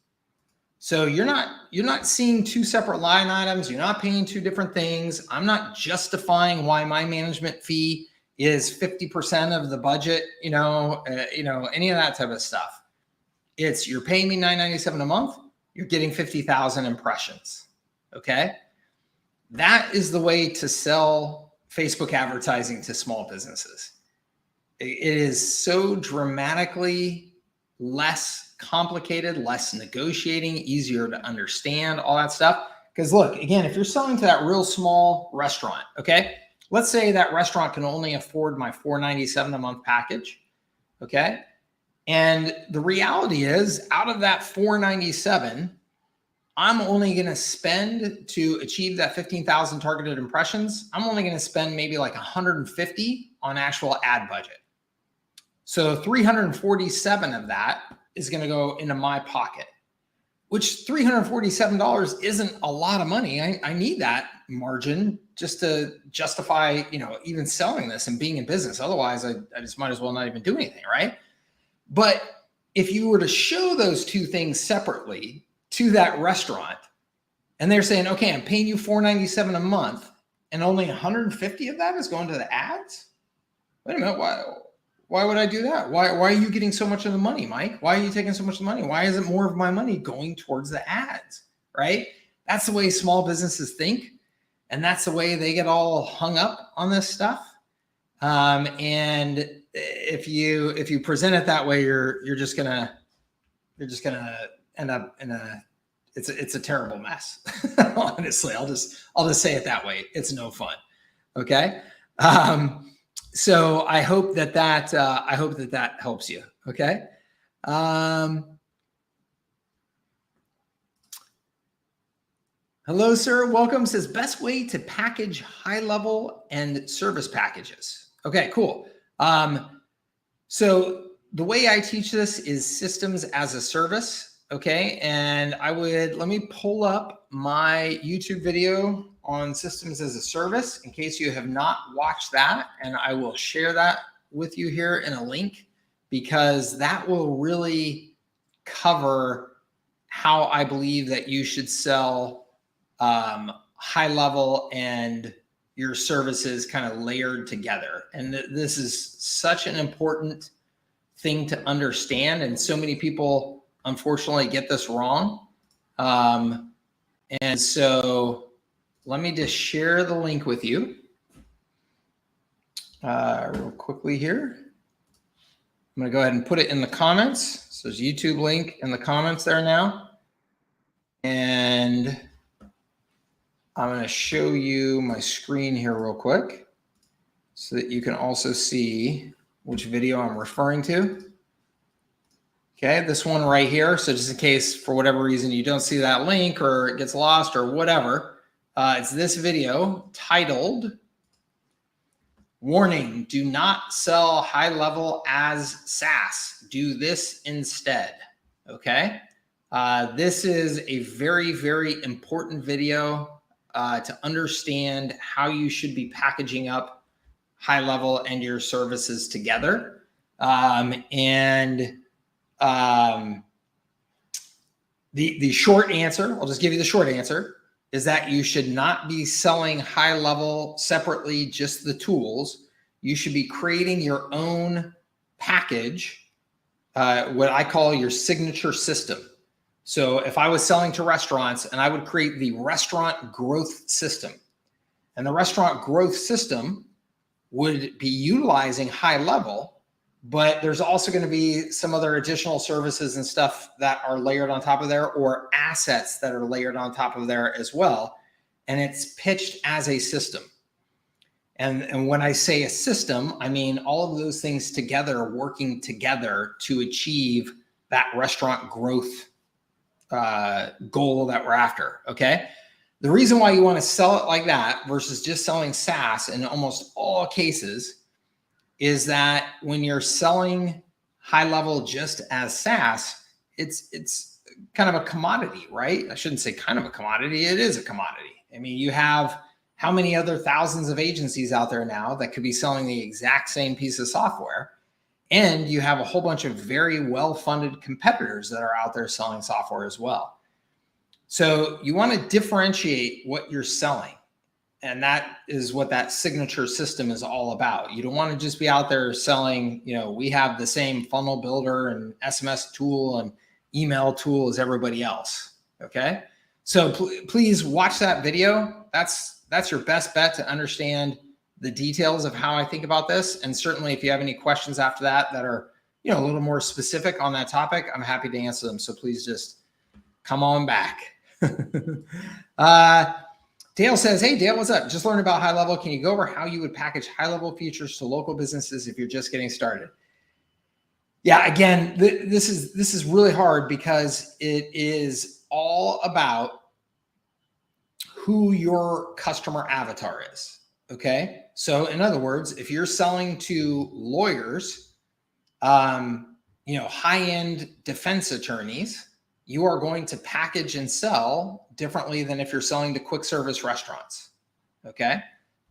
So you're not seeing 2 separate line items. You're not paying 2 different things. I'm not justifying why my management fee is 50% of the budget, any of that type of stuff. It's you're paying me $9.97 a month. You're getting 50,000 impressions. Okay. That is the way to sell Facebook advertising to small businesses. It is so dramatically less complicated, less negotiating, easier to understand, all that stuff. Because look, again, if you're selling to that real small restaurant, okay, let's say that restaurant can only afford my $4.97 a month package. Okay. And the reality is, out of that $4.97, I'm only going to spend to achieve that 15,000 targeted impressions. I'm only going to spend maybe like 150 on actual ad budget. So 347 of that is going to go into my pocket, which $347 isn't a lot of money. I need that margin just to justify, even selling this and being in business. Otherwise, I just might as well not even do anything, right? But if you were to show those two things separately to that restaurant, and they're saying, okay, I'm paying you $497 a month, and only 150 of that is going to the ads. Wait a minute, why would I do that? Why are you getting so much of the money, Mike? Why are you taking so much of the money? Why isn't more of my money going towards the ads, right? That's the way small businesses think. And that's the way they get all hung up on this stuff. And if you present it that way, you're just gonna end up in it's a terrible mess. Honestly, I'll just say it that way. It's no fun. Okay. So I hope that helps you. Okay. Hello, sir. Welcome. Says best way to package high level and service packages. Okay, cool. So the way I teach this is systems as a service. Okay. And let me pull up my YouTube video on systems as a service in case you have not watched that. And I will share that with you here in a link, because that will really cover how I believe that you should sell high level and your services kind of layered together. And this is such an important thing to understand. And so many people, unfortunately, get this wrong. And so let me just share the link with you real quickly here. I'm going to go ahead and put it in the comments. So there's YouTube link in the comments there now. And I'm going to show you my screen here real quick so that you can also see which video I'm referring to. Okay, this one right here. So just in case for whatever reason you don't see that link or it gets lost or whatever, it's this video titled, "Warning, do not sell high level as SaaS. Do this instead." Okay, this is a very, very important video to understand how you should be packaging up high level and your services together. The short answer, I'll just give you the short answer, is that you should not be selling high level separately, just the tools. You should be creating your own package, what I call your signature system. So if I was selling to restaurants, and I would create the restaurant growth system, and the restaurant growth system would be utilizing high level, but there's also going to be some other additional services and stuff that are layered on top of there, or assets that are layered on top of there as well. And it's pitched as a system. And when I say a system, I mean all of those things together, working together to achieve that restaurant growth goal that we're after. Okay. The reason why you want to sell it like that versus just selling SaaS in almost all cases is that when you're selling high level just as SaaS, it's kind of a commodity, right? I shouldn't say kind of a commodity. It is a commodity. I mean, you have how many other thousands of agencies out there now that could be selling the exact same piece of software? And you have a whole bunch of very well-funded competitors that are out there selling software as well. So you want to differentiate what you're selling. And that is what that signature system is all about. You don't want to just be out there selling, we have the same funnel builder and SMS tool and email tool as everybody else. Okay. So please watch that video. That's your best bet to understand the details of how I think about this. And certainly if you have any questions after that are, a little more specific on that topic, I'm happy to answer them. So please just come on back. Dale says, hey, Dale, what's up? Just learned about high level. Can you go over how you would package high level features to local businesses if you're just getting started? Yeah, again, this is really hard because it is all about who your customer avatar is. Okay. So in other words, if you're selling to lawyers, high-end defense attorneys, you are going to package and sell differently than if you're selling to quick service restaurants. Okay.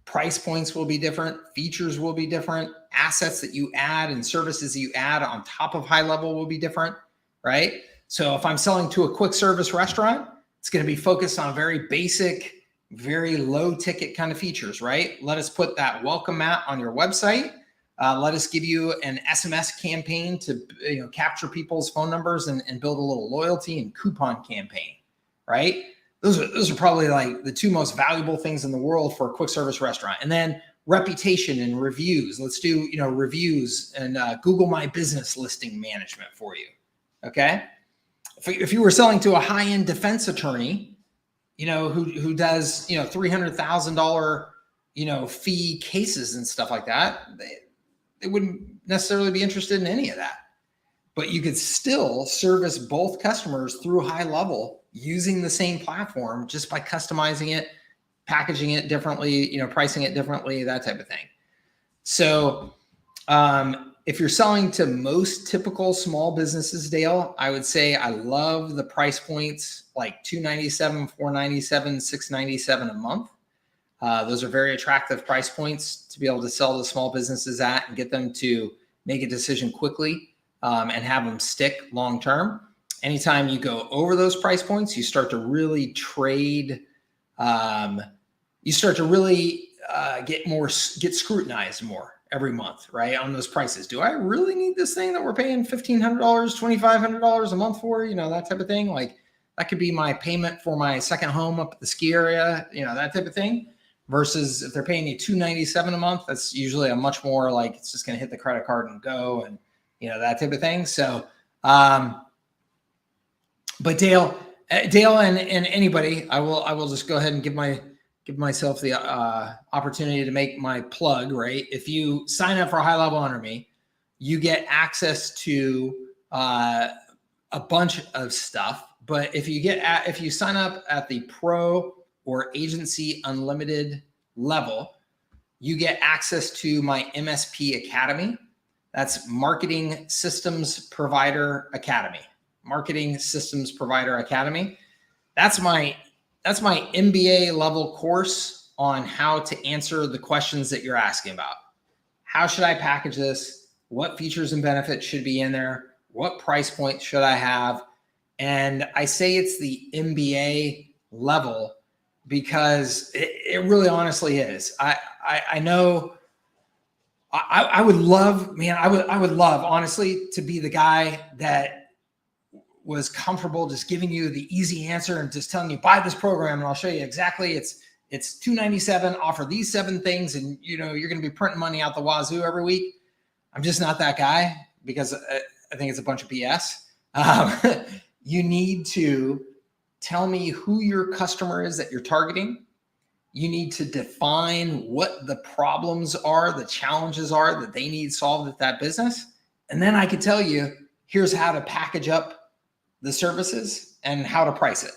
Price points will be different. Features will be different. Assets that you add and services that you add on top of HighLevel will be different, right? So if I'm selling to a quick service restaurant, it's going to be focused on very basic, very low ticket kind of features, right? Let us put that welcome mat on your website. Let us give you an SMS campaign to capture people's phone numbers and build a little loyalty and coupon campaign, right? Those are probably like the two most valuable things in the world for a quick service restaurant. And then reputation and reviews. Let's do reviews and Google My Business listing management for you. Okay. If you were selling to a high-end defense attorney, who does $300,000 fee cases and stuff like that, they wouldn't necessarily be interested in any of that. But you could still service both customers through HighLevel using the same platform just by customizing it, packaging it differently, pricing it differently, that type of thing. So if you're selling to most typical small businesses, Dale, I would say I love the price points like $297, $497, $697 a month. Those are very attractive price points to be able to sell to small businesses at and get them to make a decision quickly and have them stick long term. Anytime you go over those price points, you start to really trade. You start to really get scrutinized more every month, right? On those prices. Do I really need this thing that we're paying $1,500, $2,500 a month for? That type of thing. Like that could be my payment for my second home up at the ski area, that type of thing. Versus if they're paying you $297 a month, that's usually a much more like it's just going to hit the credit card and go, and that type of thing. So, but Dale and anybody, I will just go ahead and give myself the opportunity to make my plug, right? If you sign up for HighLevel under me, you get access to a bunch of stuff. But if you sign up at the Pro or Agency Unlimited level, you get access to my MSP Academy. That's Marketing Systems Provider Academy. Marketing Systems Provider Academy. That's my MBA level course on how to answer the questions that you're asking about. How should I package this? What features and benefits should be in there? What price point should I have? And I say it's the MBA level because it really honestly is. I know I would love, man, I would love honestly to be the guy that was comfortable just giving you the easy answer and just telling you buy this program and I'll show you exactly it's $297, offer these 7 things, and you're going to be printing money out the wazoo every week. I'm just not that guy because I think it's a bunch of BS. You need to tell me who your customer is that you're targeting. You need to define what the problems are, the challenges are that they need solved at that business. And then I could tell you, here's how to package up the services and how to price it.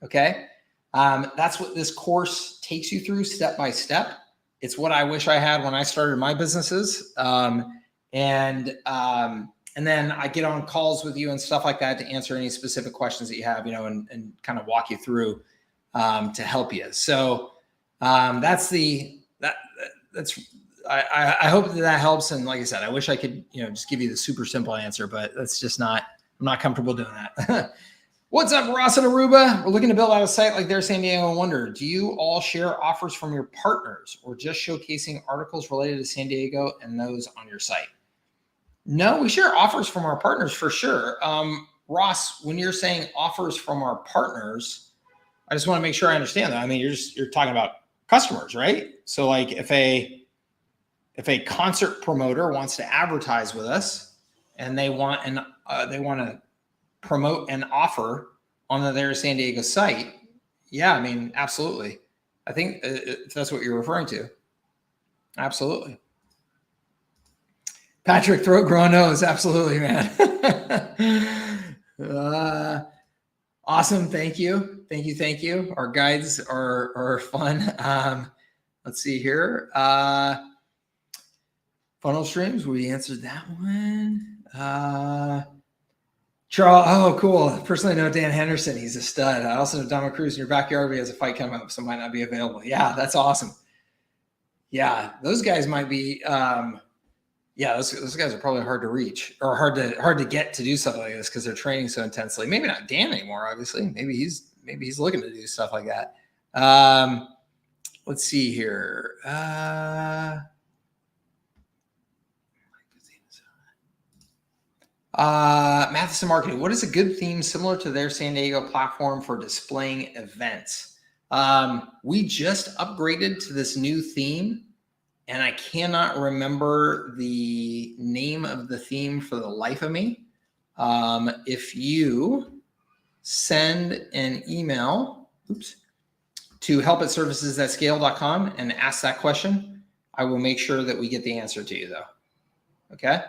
Okay. That's what this course takes you through step by step. It's what I wish I had when I started my businesses. And then I get on calls with you and stuff like that to answer any specific questions that you have, and kind of walk you through to help you. So I hope that helps. And like I said, I wish I could, just give you the super simple answer, but that's just I'm not comfortable doing that. What's up, Ross and Aruba? We're looking to build out a site like their San Diego and wonder, do you all share offers from your partners or just showcasing articles related to San Diego and those on your site? No, we share offers from our partners for sure. Ross, when you're saying offers from our partners, I just want to make sure I understand that. I mean, you're talking about customers, right? So like if a concert promoter wants to advertise with us and they want to promote an offer on their San Diego site, yeah, I mean, absolutely. I think if that's what you're referring to, absolutely. Patrick, throat, grow, nose, absolutely, man. Awesome. Thank you. Thank you. Thank you. Our guides are fun. Let's see here. Funnel streams. We answered that one. Charles. Oh, cool. Personally, I know Dan Henderson. He's a stud. I also know Donald Cruz in your backyard. He has a fight coming up, so might not be available. Yeah, that's awesome. Yeah, those guys might be. Yeah, those guys are probably hard to reach or hard to get to do something like this because they're training so intensely. Maybe not Dan anymore, obviously. Maybe he's looking to do stuff like that. Let's see here. Matheson Marketing. What is a good theme similar to their San Diego platform for displaying events? We just upgraded to this new theme. And I cannot remember the name of the theme for the life of me. If you send an email to help@services@scale.com and ask that question, I will make sure that we get the answer to you, though. Okay?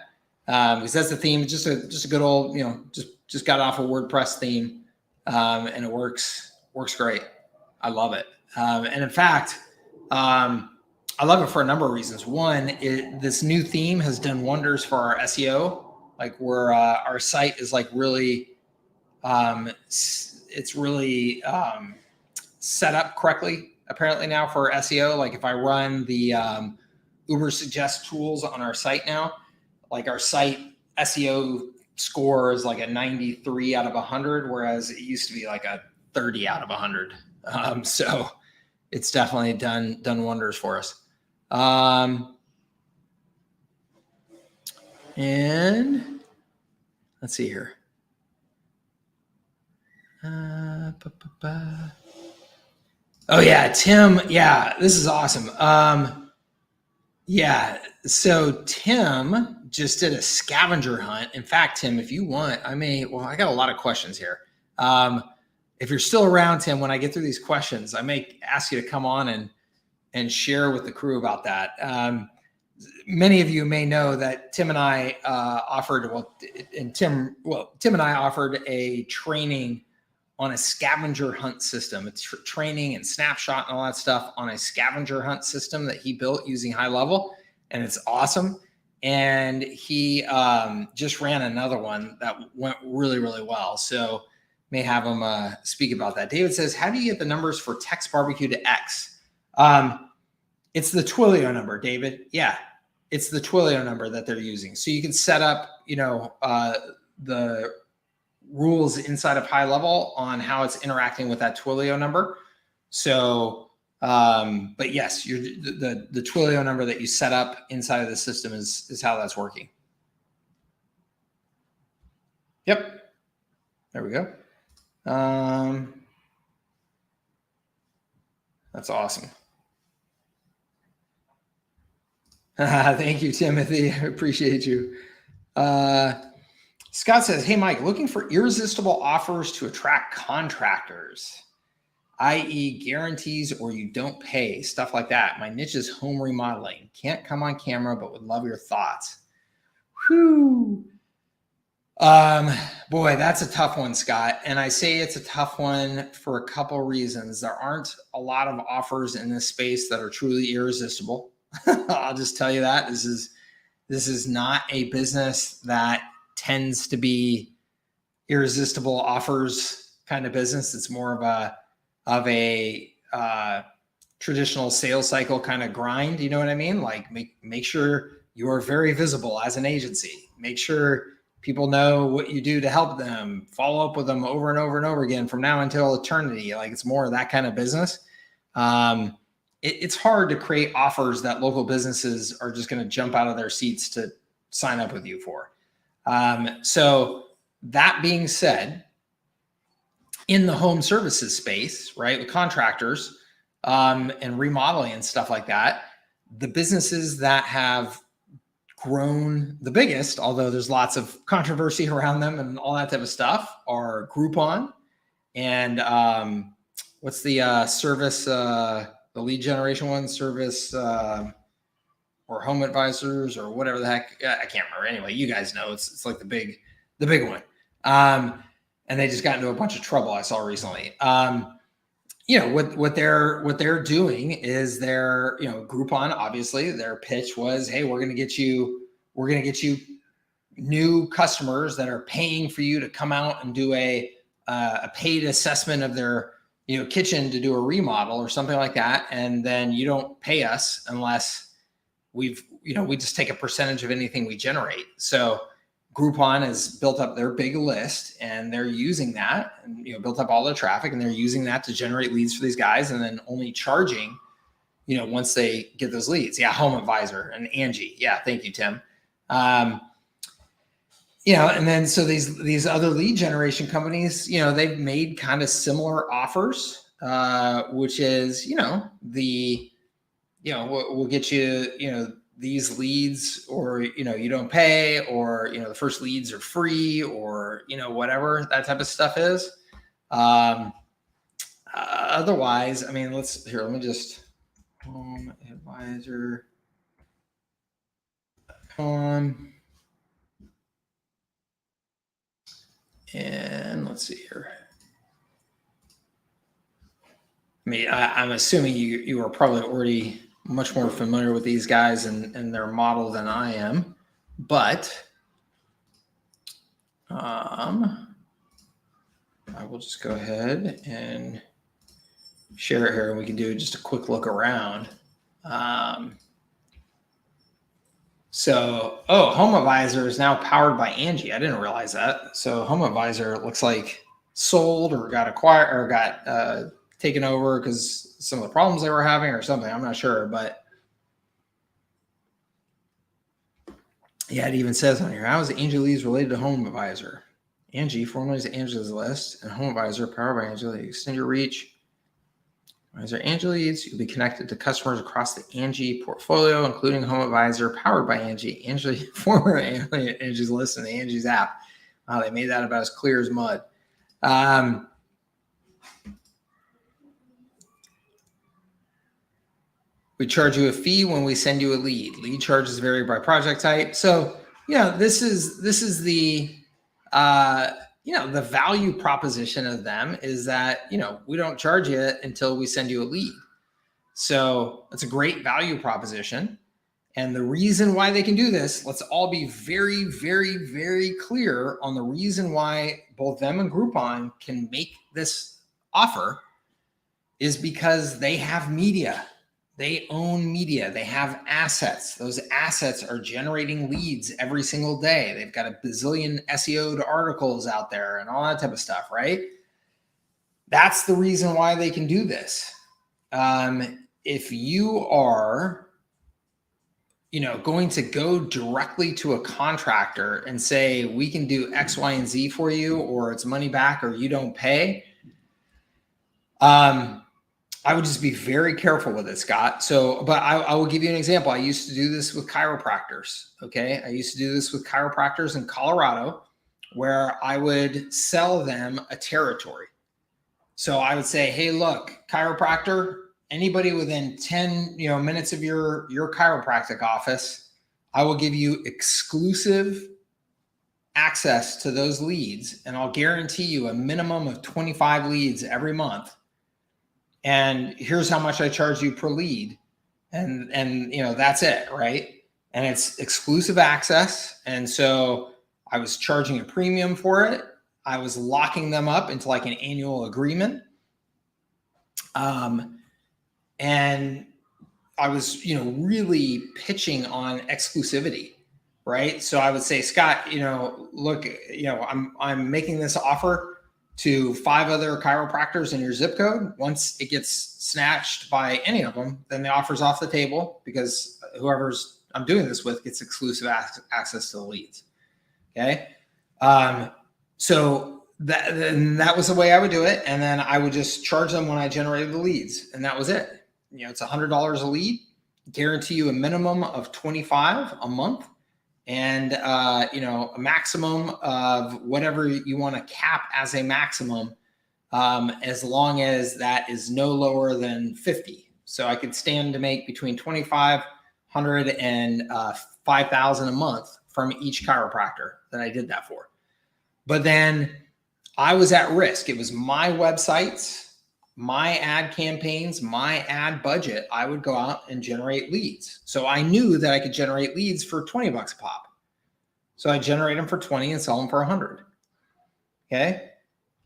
Because that's the theme. Just a good old, just got off a WordPress theme, and it works great. I love it. And in fact, I love it for a number of reasons. One, this new theme has done wonders for our SEO. Like where our site is like really, it's really set up correctly apparently now for SEO. Like if I run the Uber suggest tools on our site now, like our site SEO score is like a 93 out of 100, whereas it used to be like a 30 out of 100. So it's definitely done wonders for us. And let's see here. Oh yeah, Tim. Yeah, this is awesome. Yeah, so Tim just did a scavenger hunt. In fact, Tim, if you want, I got a lot of questions here. If you're still around, Tim, when I get through these questions, I may ask you to come on and share with the crew about that. Many of you may know that Tim and I Tim and I offered a training on a scavenger hunt system. It's training and snapshot and all that stuff on a scavenger hunt system that he built using HighLevel, and it's awesome. And he just ran another one that went really, really well. So may have him speak about that. David says, how do you get the numbers for text barbecue to X? It's the Twilio number, David. Yeah, it's the Twilio number that they're using. So you can set up, the rules inside of HighLevel on how it's interacting with that Twilio number. So, but yes, the Twilio number that you set up inside of the system is how that's working. Yep. There we go. That's awesome. Thank you, Timothy. I appreciate you. Scott says, hey, Mike, looking for irresistible offers to attract contractors, i.e. guarantees or you don't pay, stuff like that. My niche is home remodeling. Can't come on camera, but would love your thoughts. Whew. Boy, that's a tough one, Scott. And I say it's a tough one for a couple reasons. There aren't a lot of offers in this space that are truly irresistible. I'll just tell you that this is not a business that tends to be irresistible offers kind of business. It's more of a traditional sales cycle kind of grind. You know what I mean? Like make sure you are very visible as an agency. Make sure people know what you do to help them. Follow up with them over and over and over again from now until eternity. Like it's more of that kind of business. It's hard to create offers that local businesses are just going to jump out of their seats to sign up with you for. So that being said, in the home services space, right, with contractors and remodeling and stuff like that, the businesses that have grown the biggest, although there's lots of controversy around them and all that type of stuff, are Groupon and what's the service, the lead generation one, service or Home Advisors or whatever the heck. I can't remember. Anyway, you guys know it's like the big one. And and they just got into a bunch of trouble I saw recently. What they're doing is they're, Groupon, obviously their pitch was, hey, we're going to get you new customers that are paying for you to come out and do a paid assessment of their, kitchen to do a remodel or something like that. And then you don't pay us unless we just take a percentage of anything we generate. So Groupon has built up their big list, and they're using that, and built up all their traffic, and they're using that to generate leads for these guys, and then only charging, once they get those leads. Yeah, Home Advisor and Angie. Yeah, thank you, Tim. And then so these other lead generation companies, they've made kind of similar offers, which is, we'll get you, these leads, or, you don't pay, or, the first leads are free, or, whatever that type of stuff is. Otherwise, I mean, let me just Home Advisor. And let's see here. I mean, I'm assuming you are probably already much more familiar with these guys and their model than I am, but I will just go ahead and share it here, and we can do just a quick look around. Home Advisor is now powered by Angie. I didn't realize that. So Home Advisor looks like sold or got acquired or got taken over because some of the problems they were having or something. I'm not sure, but yeah, it even says on here, how is Angie Leads related to Home Advisor? Angie, formerly is Angie's List, and Home Advisor, powered by Angie, extend your reach. As our Angie Leads, you'll be connected to customers across the Angie portfolio, including Home Advisor, powered by Angie, former Angie's List, and the Angie's app. Wow, they made that about as clear as mud. We charge you a fee when we send you a lead. Lead charges vary by project type. So, this is the the value proposition of them is that, we don't charge you until we send you a lead. So it's a great value proposition. And the reason why they can do this, let's all be very, very, very clear on the reason why both them and Groupon can make this offer is because they have media. They own media. They have assets. Those assets are generating leads every single day. They've got a bazillion SEO'd articles out there and all that type of stuff, right? That's the reason why they can do this. If you are, going to go directly to a contractor and say, we can do X, Y, and Z for you, or it's money back, or you don't pay, I would just be very careful with it, Scott. So, but I will give you an example. I used to do this with chiropractors. Okay. I used to do this with chiropractors in Colorado, where I would sell them a territory. So I would say, hey, look, chiropractor, anybody within 10 minutes of your chiropractic office, I will give you exclusive access to those leads. And I'll guarantee you a minimum of 25 leads every month. And here's how much I charge you per lead. And that's it, right? And it's exclusive access. And so I was charging a premium for it. I was locking them up into like an annual agreement. And I was, really pitching on exclusivity, right? So I would say, Scott, look, I'm making this offer to 5 other chiropractors in your zip code. Once it gets snatched by any of them, then the offer's off the table because whoever's I'm doing this with gets exclusive access to the leads. Okay. So that was the way I would do it. And then I would just charge them when I generated the leads, and that was it. It's $100 a lead, guarantee you a minimum of 25 a month. And, a maximum of whatever you want to cap as a maximum, as long as that is no lower than 50. So I could stand to make between 2,500 and 5,000 a month from each chiropractor that I did that for. But then I was at risk. It was my websites, my ad campaigns, my ad budget. I would go out and generate leads. So I knew that I could generate leads for 20 bucks a pop. So I generate them for 20 and sell them for 100. Okay.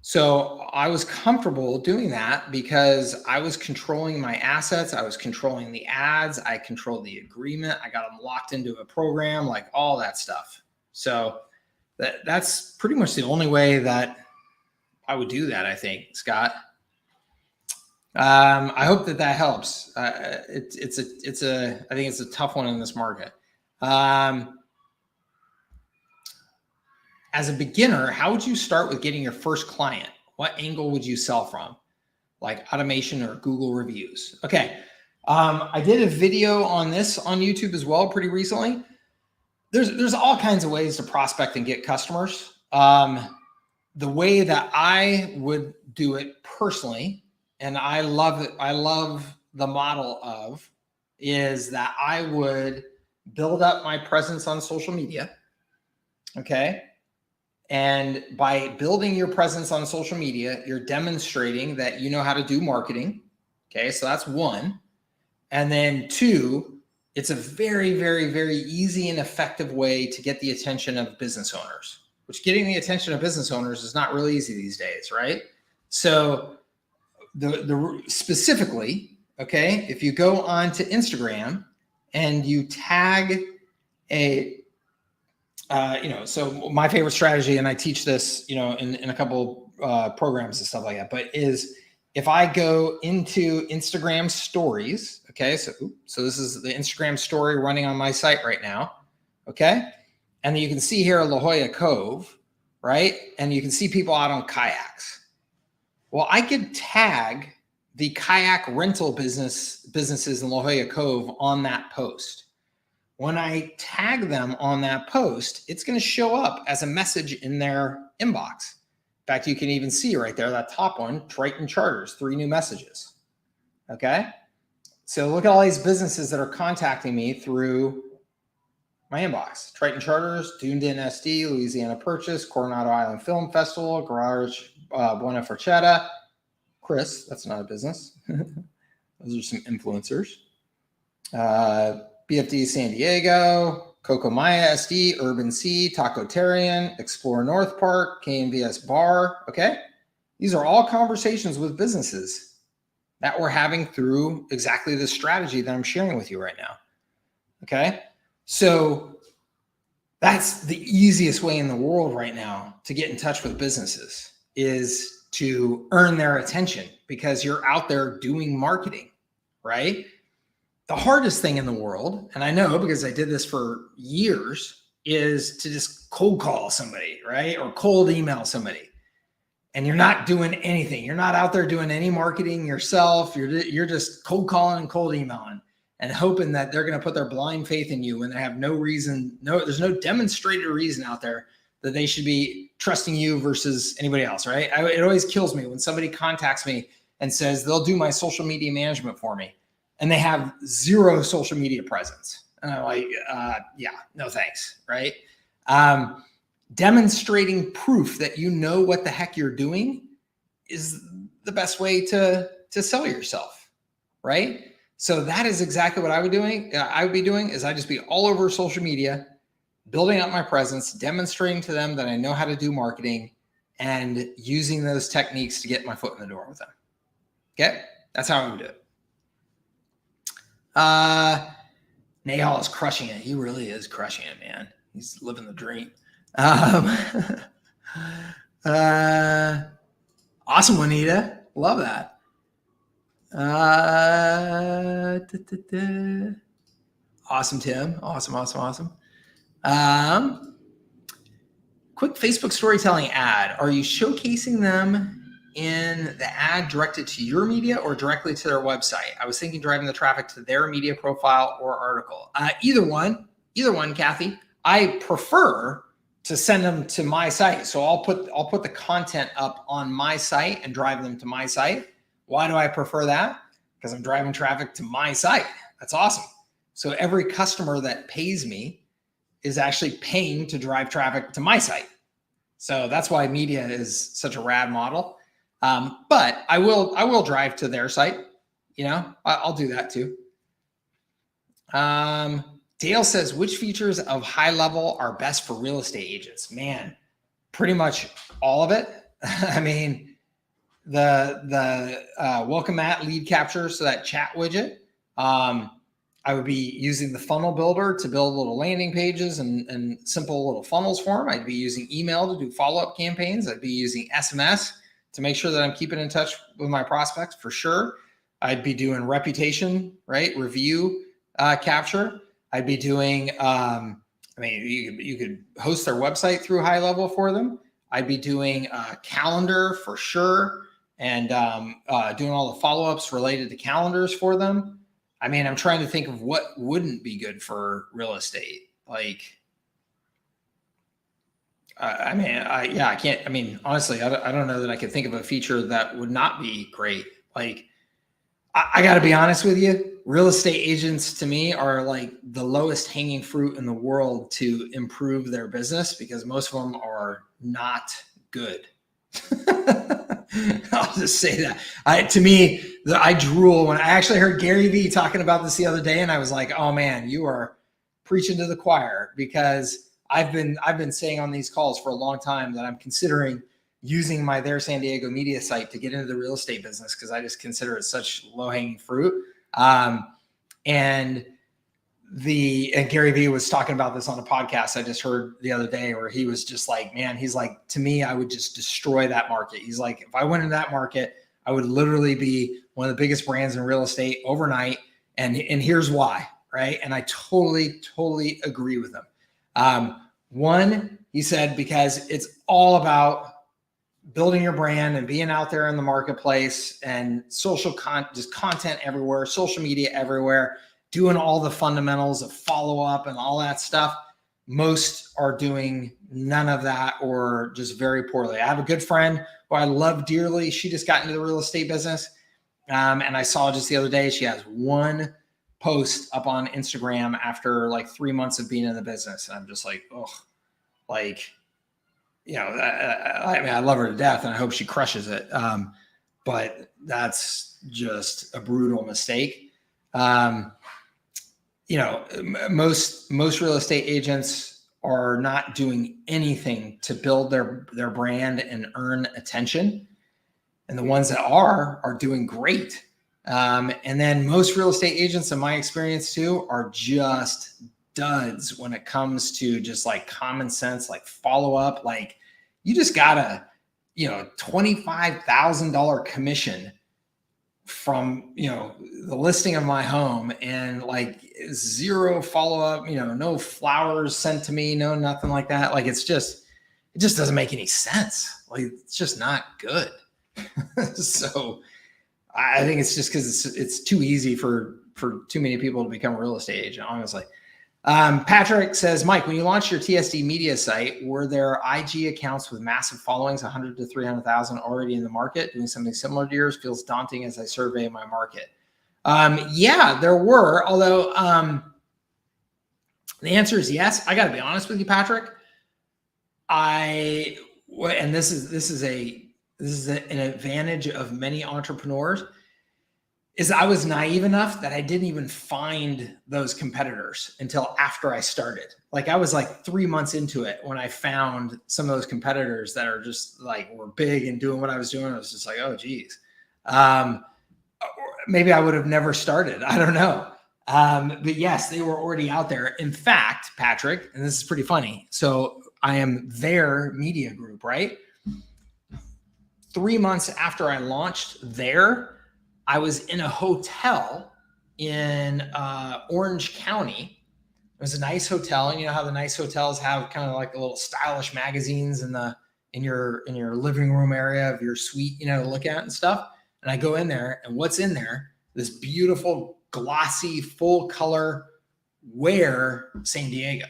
So I was comfortable doing that because I was controlling my assets. I was controlling the ads. I controlled the agreement. I got them locked into a program, like all that stuff. So that's pretty much the only way that I would do that, I think, Scott. I hope that helps. I think it's a tough one in this market. As a beginner, how would you start with getting your first client? What angle would you sell from? Like automation or Google reviews? Okay. I did a video on this on YouTube as well pretty recently. There's all kinds of ways to prospect and get customers. The way that I would do it personally, and I love it, I love the model of, is that I would build up my presence on social media. Okay. And by building your presence on social media, you're demonstrating that you know how to do marketing. Okay, so that's one. And then two, it's a very, very, very easy and effective way to get the attention of business owners, which getting the attention of business owners is not really easy these days, right? So the specifically, okay, if you go on to Instagram and you tag a so my favorite strategy, and I teach this, in a couple programs and stuff like that, but is if I go into Instagram stories, okay, so this is the Instagram story running on my site right now, okay, and you can see here La Jolla Cove, right, and you can see people out on kayaks. Well, I could tag the kayak rental businesses in La Jolla Cove on that post. When I tag them on that post, it's going to show up as a message in their inbox. In fact, you can even see right there, that top one, Triton Charters, 3 new messages. Okay. So look at all these businesses that are contacting me through my inbox. Triton Charters, Tuned In SD, Louisiana Purchase, Coronado Island Film Festival, Garage Buena Forchetta. Chris, that's not a business. Those are some influencers. BFD San Diego, Coco Maya SD, Urban Sea, Tacotarian, Explore North Park, KNVS Bar. Okay. These are all conversations with businesses that we're having through exactly the strategy that I'm sharing with you right now. Okay. So that's the easiest way in the world right now to get in touch with businesses, is to earn their attention, because you're out there doing marketing, right? The hardest thing in the world, and I know because I did this for years, is to just cold call somebody, right? Or cold email somebody. And you're not doing anything. You're not out there doing any marketing yourself. You're just cold calling and cold emailing and hoping that they're going to put their blind faith in you when they have no reason. There's no demonstrated reason out there that they should be trusting you versus anybody else, right? It always kills me when somebody contacts me and says they'll do my social media management for me, and they have 0 social media presence. And I'm like, yeah, no thanks, right? Demonstrating proof that you know what the heck you're doing is the best way to sell yourself, right? So that is exactly what I would be doing is I'd just be all over social media, building up my presence, demonstrating to them that I know how to do marketing, and using those techniques to get my foot in the door with them. Okay, that's how I would do it. Nahal is crushing it. He really is crushing it, man. He's living the dream. Awesome, Juanita. Love that. Awesome, Tim. Awesome. Quick Facebook storytelling ad. Are you showcasing them in the ad directed to your media or directly to their website? I was thinking driving the traffic to their media profile or article. Either one, Kathy. I prefer to send them to my site. So I'll put the content up on my site and drive them to my site. Why do I prefer that? Because I'm driving traffic to my site. That's awesome. So every customer that pays me is actually paying to drive traffic to my site. So that's why media is such a rad model. But I will drive to their site. I'll do that too. Dale says, which features of HighLevel are best for real estate agents? Man, pretty much all of it. I mean, the welcome mat lead capture, so that chat widget. I would be using the funnel builder to build little landing pages and simple little funnels for them. I'd be using email to do follow-up campaigns. I'd be using SMS to make sure that I'm keeping in touch with my prospects for sure. I'd be doing reputation, right? Review capture. I'd be doing, you could host their website through HighLevel for them. I'd be doing a calendar for sure. And doing all the follow-ups related to calendars for them. I mean, I'm trying to think of what wouldn't be good for real estate. Like, I can't, honestly, I don't know that I could think of a feature that would not be great. Like, I got to be honest with you, real estate agents to me are like the lowest hanging fruit in the world to improve their business because most of them are not good. I'll just say that. I drool when I actually heard Gary Vee talking about this the other day, and I was like, "Oh man, you are preaching to the choir." Because I've been saying on these calls for a long time that I'm considering using my Their San Diego media site to get into the real estate business because I just consider it such low hanging fruit. And Gary Vee was talking about this on a podcast I just heard the other day where he was just like, man, he's like, to me, I would just destroy that market. He's like, if I went into that market, I would literally be one of the biggest brands in real estate overnight. And here's why, right? And I totally agree with him. One, he said, because it's all about building your brand and being out there in the marketplace and just content everywhere, social media everywhere, doing all the fundamentals of follow-up and all that stuff. Most are doing none of that or just very poorly. I have a good friend who I love dearly. She just got into the real estate business. And I saw just the other day, she has one post up on Instagram after like 3 months of being in the business. And I'm just like, oh, like, I love her to death and I hope she crushes it. But that's just a brutal mistake. Most real estate agents are not doing anything to build their brand and earn attention. And the ones that are doing great. And then most real estate agents, in my experience too, are just duds when it comes to just like common sense, like follow up. Like you just got a, $25,000 commission from, the listing of my home and like zero follow-up, no flowers sent to me, no, nothing like that. Like, it just doesn't make any sense. Like, it's just not good. So I think it's just because it's too easy for too many people to become a real estate agent, honestly. Patrick says, Mike, when you launched your TSD media site, were there IG accounts with massive followings, 100 to 300,000 already in the market? Doing something similar to yours feels daunting as I survey my market. Yeah, there were, although the answer is yes. I got to be honest with you, Patrick. This is an advantage of many entrepreneurs. Is I was naive enough that I didn't even find those competitors until after I started. Like I was like 3 months into it when I found some of those competitors that are just like, were big and doing what I was doing. I was just like, oh geez. Maybe I would have never started. I don't know. But yes, they were already out there. In fact, Patrick, and this is pretty funny. So I am their media group, right? 3 months after I launched there, I was in a hotel in Orange County. It was a nice hotel, and you know how the nice hotels have kind of like a little stylish magazines in your living room area of your suite, to look at and stuff. And I go in there, and what's in there? This beautiful, glossy, full color Wear San Diego.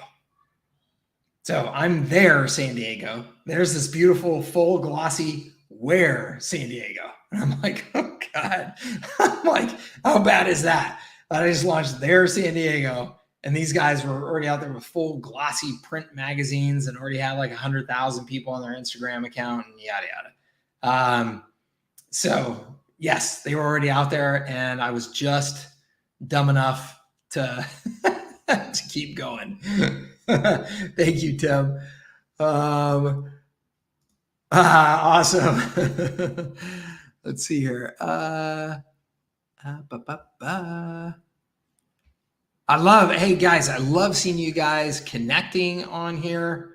So I'm there, San Diego. There's this beautiful, full, glossy Wear San Diego. And I'm like, oh God. I'm like, how bad is that? I just launched Their San Diego And these guys were already out there with full glossy print magazines and already had like 100,000 people on their Instagram account and yada, yada. So yes, they were already out there, and I was just dumb enough to, to keep going. Thank you, Tim. Awesome. Let's see here. Hey guys, I love seeing you guys connecting on here.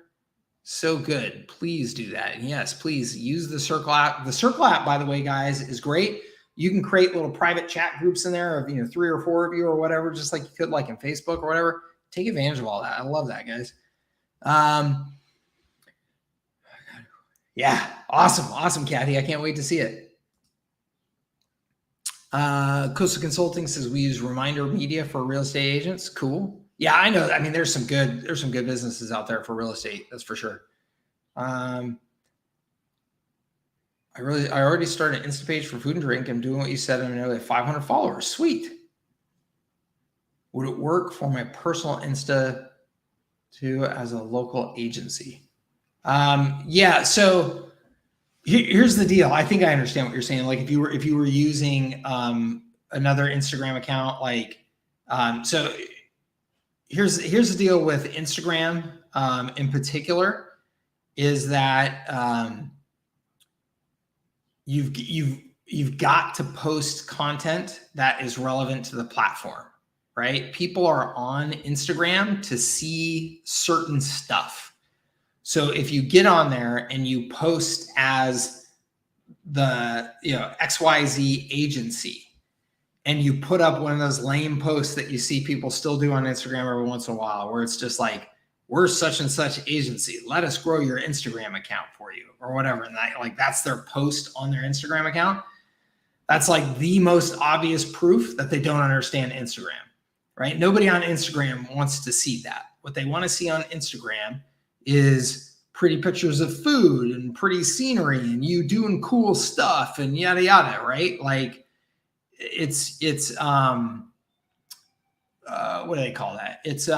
So good. Please do that. And yes, please use the Circle app. The Circle app, by the way, guys, is great. You can create little private chat groups in there of 3 or 4 of you or whatever, just like you could like in Facebook or whatever. Take advantage of all that. I love that, guys. Yeah, awesome, Kathy. I can't wait to see it. Coastal Consulting says we use Reminder Media for real estate agents. Cool. Yeah, I know. I mean, there's some good businesses out there for real estate. That's for sure. I already started an Insta page for food and drink. I'm doing what you said. And I know they have 500 followers. Sweet. Would it work for my personal Insta too as a local agency? Yeah. So here's the deal. I think I understand what you're saying. Like if you were using another Instagram account, like so here's the deal with Instagram in particular is that you've got to post content that is relevant to the platform, right? People are on Instagram to see certain stuff. So if you get on there and you post as the XYZ agency and you put up one of those lame posts that you see people still do on Instagram every once in a while, where it's just like, we're such and such agency, let us grow your Instagram account for you or whatever. And that's their post on their Instagram account. That's like the most obvious proof that they don't understand Instagram, right? Nobody on Instagram wants to see that. What they want to see on Instagram is pretty pictures of food and pretty scenery and you doing cool stuff and yada, yada, right? Like it's what do they call that? It's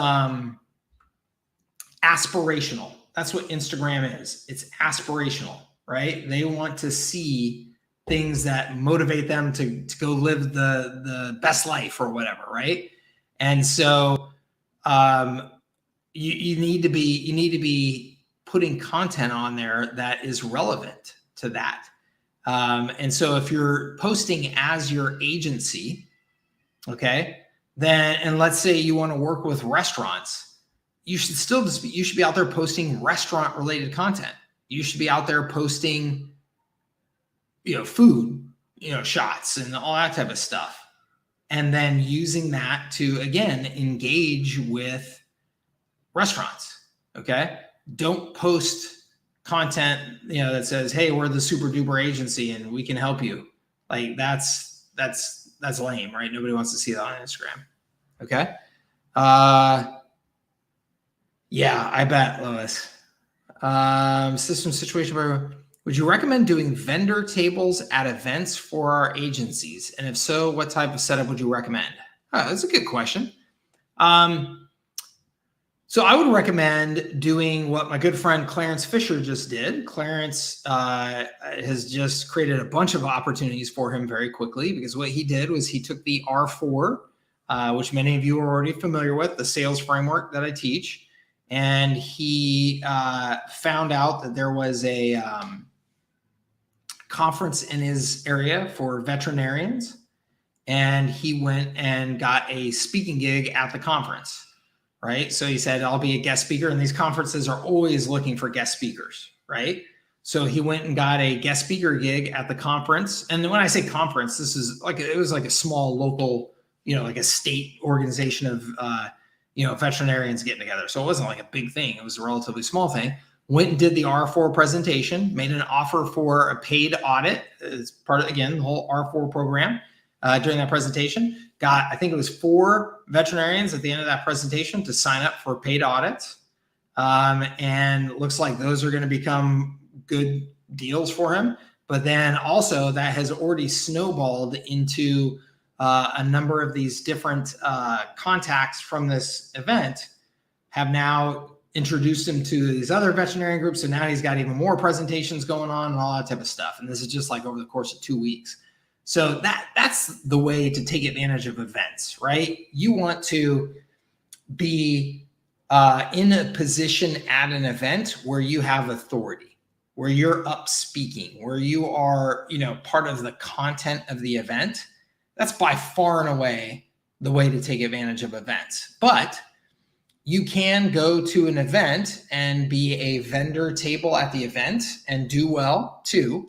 aspirational. That's what Instagram is. It's aspirational, right? They want to see things that motivate them to go live the best life or whatever, right? And so you need to be putting content on there that is relevant to that. And so if you're posting as your agency, okay, then, and let's say you want to work with restaurants, you should be out there posting restaurant related content. You should be out there posting, food, shots and all that type of stuff. And then using that to, again, engage with restaurants. Okay. Don't post content, that says, hey, we're the super duper agency and we can help you. Like that's lame, right? Nobody wants to see that on Instagram. Okay. Yeah, I bet, Lois. System situation where would you recommend doing vendor tables at events for our agencies? And if so, what type of setup would you recommend? Oh, that's a good question. So I would recommend doing what my good friend Clarence Fisher just did. Clarence has just created a bunch of opportunities for him very quickly, because what he did was he took the R4, which many of you are already familiar with, the sales framework that I teach. And he found out that there was a conference in his area for veterinarians. And he went and got a speaking gig at the conference, right? So he said, I'll be a guest speaker. And these conferences are always looking for guest speakers, right? So he went and got a guest speaker gig at the conference. And when I say conference, it was like a small local, like a state organization of, veterinarians getting together. So it wasn't like a big thing. It was a relatively small thing. Went and did the R4 presentation, made an offer for a paid audit as part of, again, the whole R4 program. During that presentation, got, I think it was 4 veterinarians at the end of that presentation to sign up for paid audits. And looks like those are going to become good deals for him. But then also that has already snowballed into a number of these different contacts from this event have now introduced him to these other veterinarian groups. So now he's got even more presentations going on and all that type of stuff. And this is just like over the course of 2 weeks. So that's the way to take advantage of events, right? You want to be in a position at an event where you have authority, where you're up speaking, where you are, part of the content of the event. That's by far and away the way to take advantage of events. But you can go to an event and be a vendor table at the event and do well too.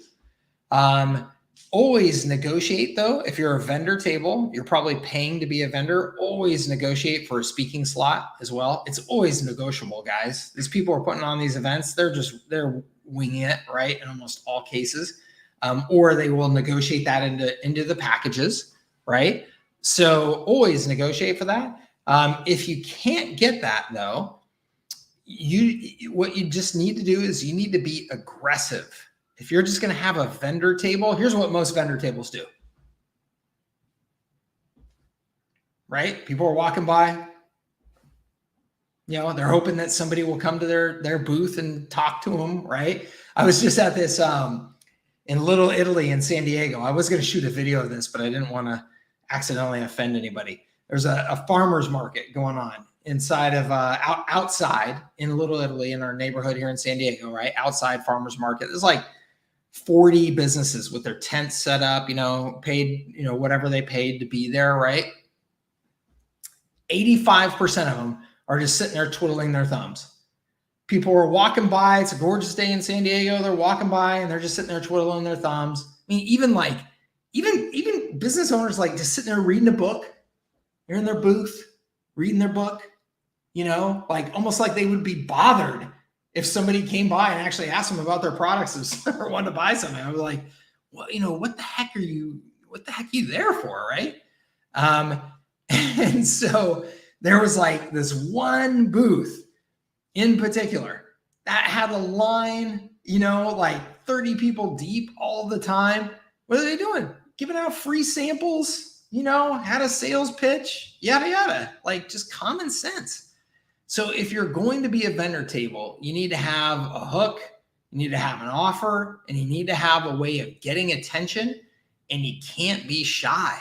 Always negotiate though. If you're a vendor table, you're probably paying to be a vendor. Always negotiate for a speaking slot as well. It's always negotiable, guys. These people are putting on these events. They're winging it, right? In almost all cases. Or they will negotiate that into the packages, right? So always negotiate for that. If you can't get that though, what you just need to do is you need to be aggressive. If you're just going to have a vendor table, here's what most vendor tables do. Right? People are walking by, they're hoping that somebody will come to their booth and talk to them, right? I was just at this in Little Italy in San Diego. I was going to shoot a video of this, but I didn't want to accidentally offend anybody. There's a farmer's market going on inside of outside in Little Italy in our neighborhood here in San Diego, right? Outside farmer's market. There's like 40 businesses with their tents set up, paid, whatever they paid to be there, right? 85% of them are just sitting there twiddling their thumbs. People are walking by. It's a gorgeous day in San Diego. They're walking by and they're just sitting there twiddling their thumbs. I mean, even business owners like just sitting there reading a book. They're in their booth, reading their book, like almost like they would be bothered if somebody came by and actually asked them about their products or wanted to buy something. I was like, well, what the heck are you there for, right? And so there was like this one booth in particular that had a line, like 30 people deep all the time. What are they doing? Giving out free samples, had a sales pitch, yada, yada, like just common sense. So if you're going to be a vendor table, you need to have a hook, you need to have an offer, and you need to have a way of getting attention, and you can't be shy.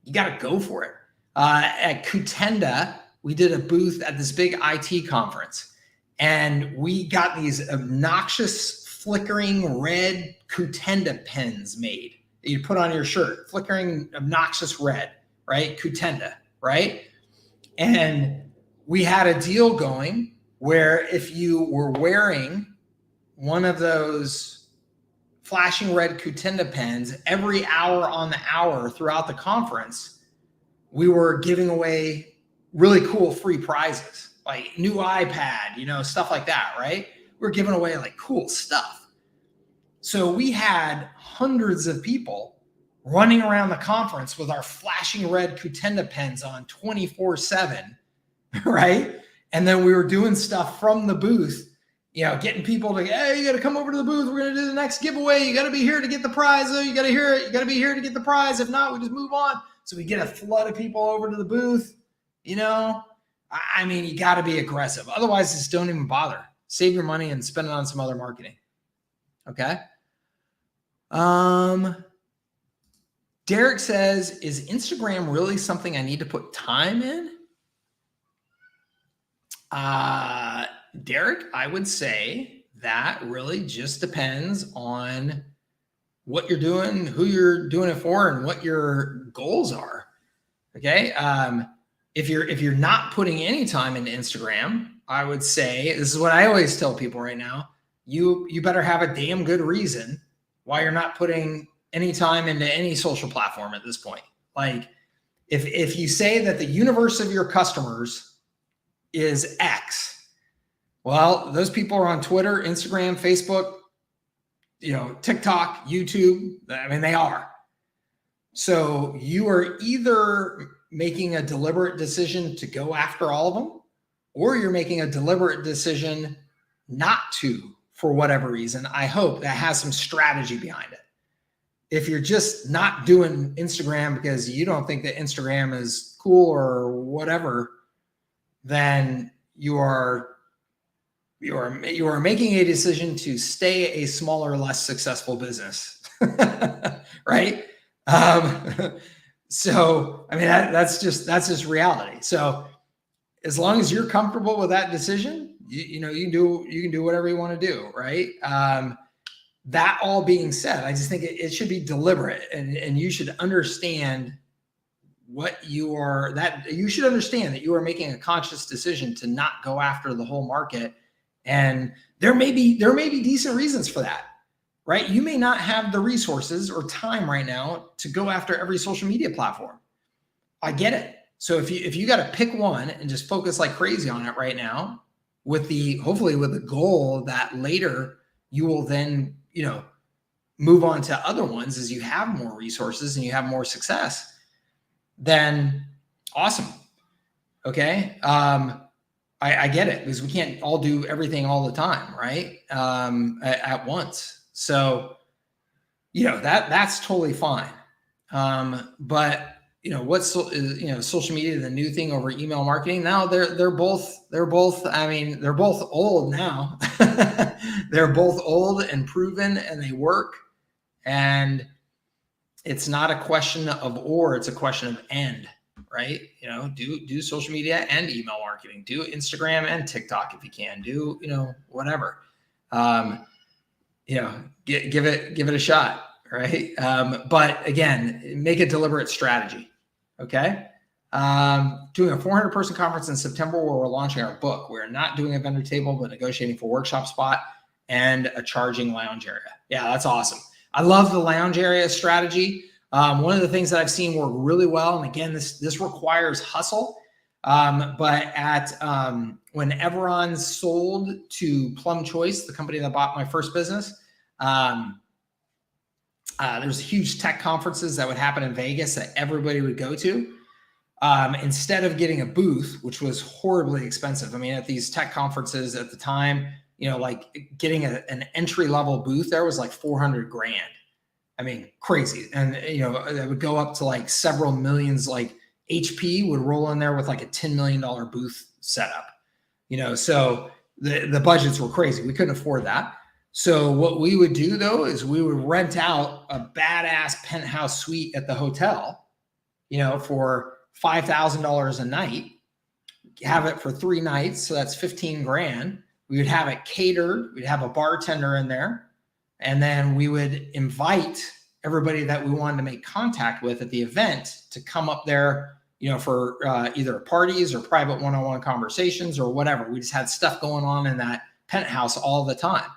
You got to go for it. At Kutenda, we did a booth at this big IT conference, and we got these obnoxious flickering red Kutenda pens made that you put on your shirt, flickering obnoxious red, right? Kutenda, right? And we had a deal going where if you were wearing one of those flashing red Kutenda pens every hour on the hour throughout the conference, we were giving away really cool free prizes, like new iPad, stuff like that, right? We're giving away like cool stuff. So we had hundreds of people running around the conference with our flashing red Kutenda pens on 24/7, right? And then we were doing stuff from the booth, getting people to, hey, you got to come over to the booth. We're going to do the next giveaway. You got to be here to get the prize. Oh, you got to hear it. You got to be here to get the prize. If not, we just move on. So we get a flood of people over to the booth. I mean, you got to be aggressive. Otherwise, just don't even bother. Save your money and spend it on some other marketing. Okay. Derek says, is Instagram really something I need to put time in? Derek, I would say that really just depends on what you're doing, who you're doing it for, and what your goals are. Okay. If you're not putting any time into Instagram, I would say, this is what I always tell people right now, you better have a damn good reason why you're not putting any time into any social platform at this point. Like if you say that the universe of your customers is X, well, those people are on Twitter, Instagram, Facebook, TikTok, YouTube. I mean, they are. So you are either making a deliberate decision to go after all of them, or you're making a deliberate decision not to, for whatever reason. I hope that has some strategy behind it. if you're just not doing Instagram because you don't think that Instagram is cool or whatever, then you are making a decision to stay a smaller, less successful business, right? So I mean that's just reality. So as long as you're comfortable with that decision, you can do whatever you want to do, right? That all being said, I just think it should be deliberate, and you should understand you should understand that you are making a conscious decision to not go after the whole market. And there may be decent reasons for that, right? You may not have the resources or time right now to go after every social media platform. I get it. So if you got to pick one and just focus like crazy on it right now, hopefully with the goal that later you will then, move on to other ones as you have more resources and you have more success, then awesome. Okay. I get it, because we can't all do everything all the time, right? At once. So, that's totally fine. But what's social media, the new thing over email marketing now, they're both old now. They're both old and proven, and they work. And it's not a question of it's a question of and, right? Do social media and email marketing, do Instagram and TikTok if you can, do whatever. Give it a shot, right? But again, make a deliberate strategy. Okay. Doing a 400-person conference in September where we're launching our book. We're not doing a vendor table, but negotiating for workshop spot and a charging lounge area. Yeah, that's awesome. I love the lounge area strategy. One of the things that I've seen work really well, and again, this requires hustle. But when Everon sold to Plum Choice, the company that bought my first business, there was huge tech conferences that would happen in Vegas that everybody would go to. Instead of getting a booth, which was horribly expensive. I mean, at these tech conferences at the time, like getting an entry-level booth there was like $400,000. I mean, crazy. And, it would go up to like several millions. Like HP would roll in there with like a $10 million booth setup, so the budgets were crazy. We couldn't afford that. So what we would do though, is we would rent out a badass penthouse suite at the hotel, for $5,000 a night, have it for 3 nights. So that's $15,000. We would have it catered. We'd have a bartender in there. And then we would invite everybody that we wanted to make contact with at the event to come up there, for either parties or private one-on-one conversations or whatever. We just had stuff going on in that penthouse all the time.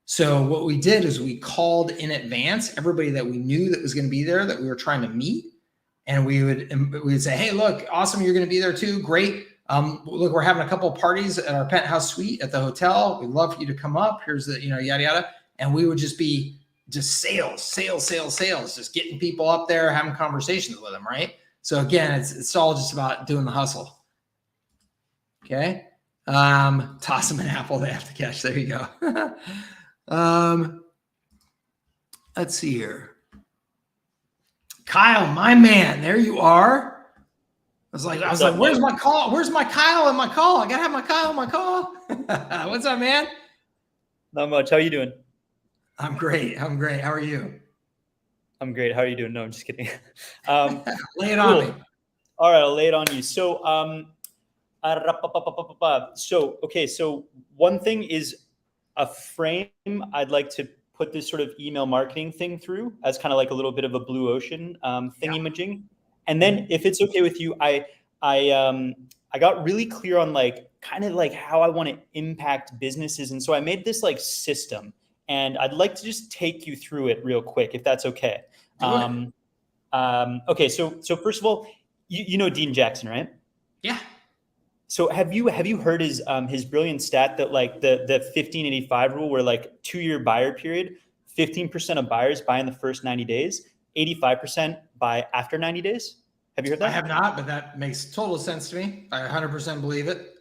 So what we did is we called in advance everybody that we knew that was going to be there, that we were trying to meet. And we would say, hey, look, awesome, you're going to be there too. Great. Look, we're having a couple of parties at our penthouse suite at the hotel. We'd love for you to come up. Here's the, yada, yada. And we would just be sales, just getting people up there, having conversations with them, right? So again, it's all just about doing the hustle. Okay. Toss them an apple they have to catch. There you go. Let's see here. Kyle, my man, there you are. I was like, where's my call? Where's my Kyle in my call? I gotta have my Kyle in my call. What's up, man? Not much. How are you doing? I'm great. How are you? I'm great. How are you doing? No, I'm just kidding. Lay it on me. All right, I'll lay it on you. So, so one thing is a frame. I'd like to put this sort of email marketing thing through as kind of like a little bit of a blue ocean thingy-majing. And then if it's okay with you, I got really clear on like kind of like how I want to impact businesses. And so I made this like system, and I'd like to just take you through it real quick, if that's okay. Okay. So first of all, you know Dean Jackson, right? Yeah. So have you heard his brilliant stat that like the 1585 rule, where like 2-year buyer period, 15% of buyers buy in the first 90 days, 85% buy after 90 days? Have you heard that? I have not, but that makes total sense to me. I 100% believe it.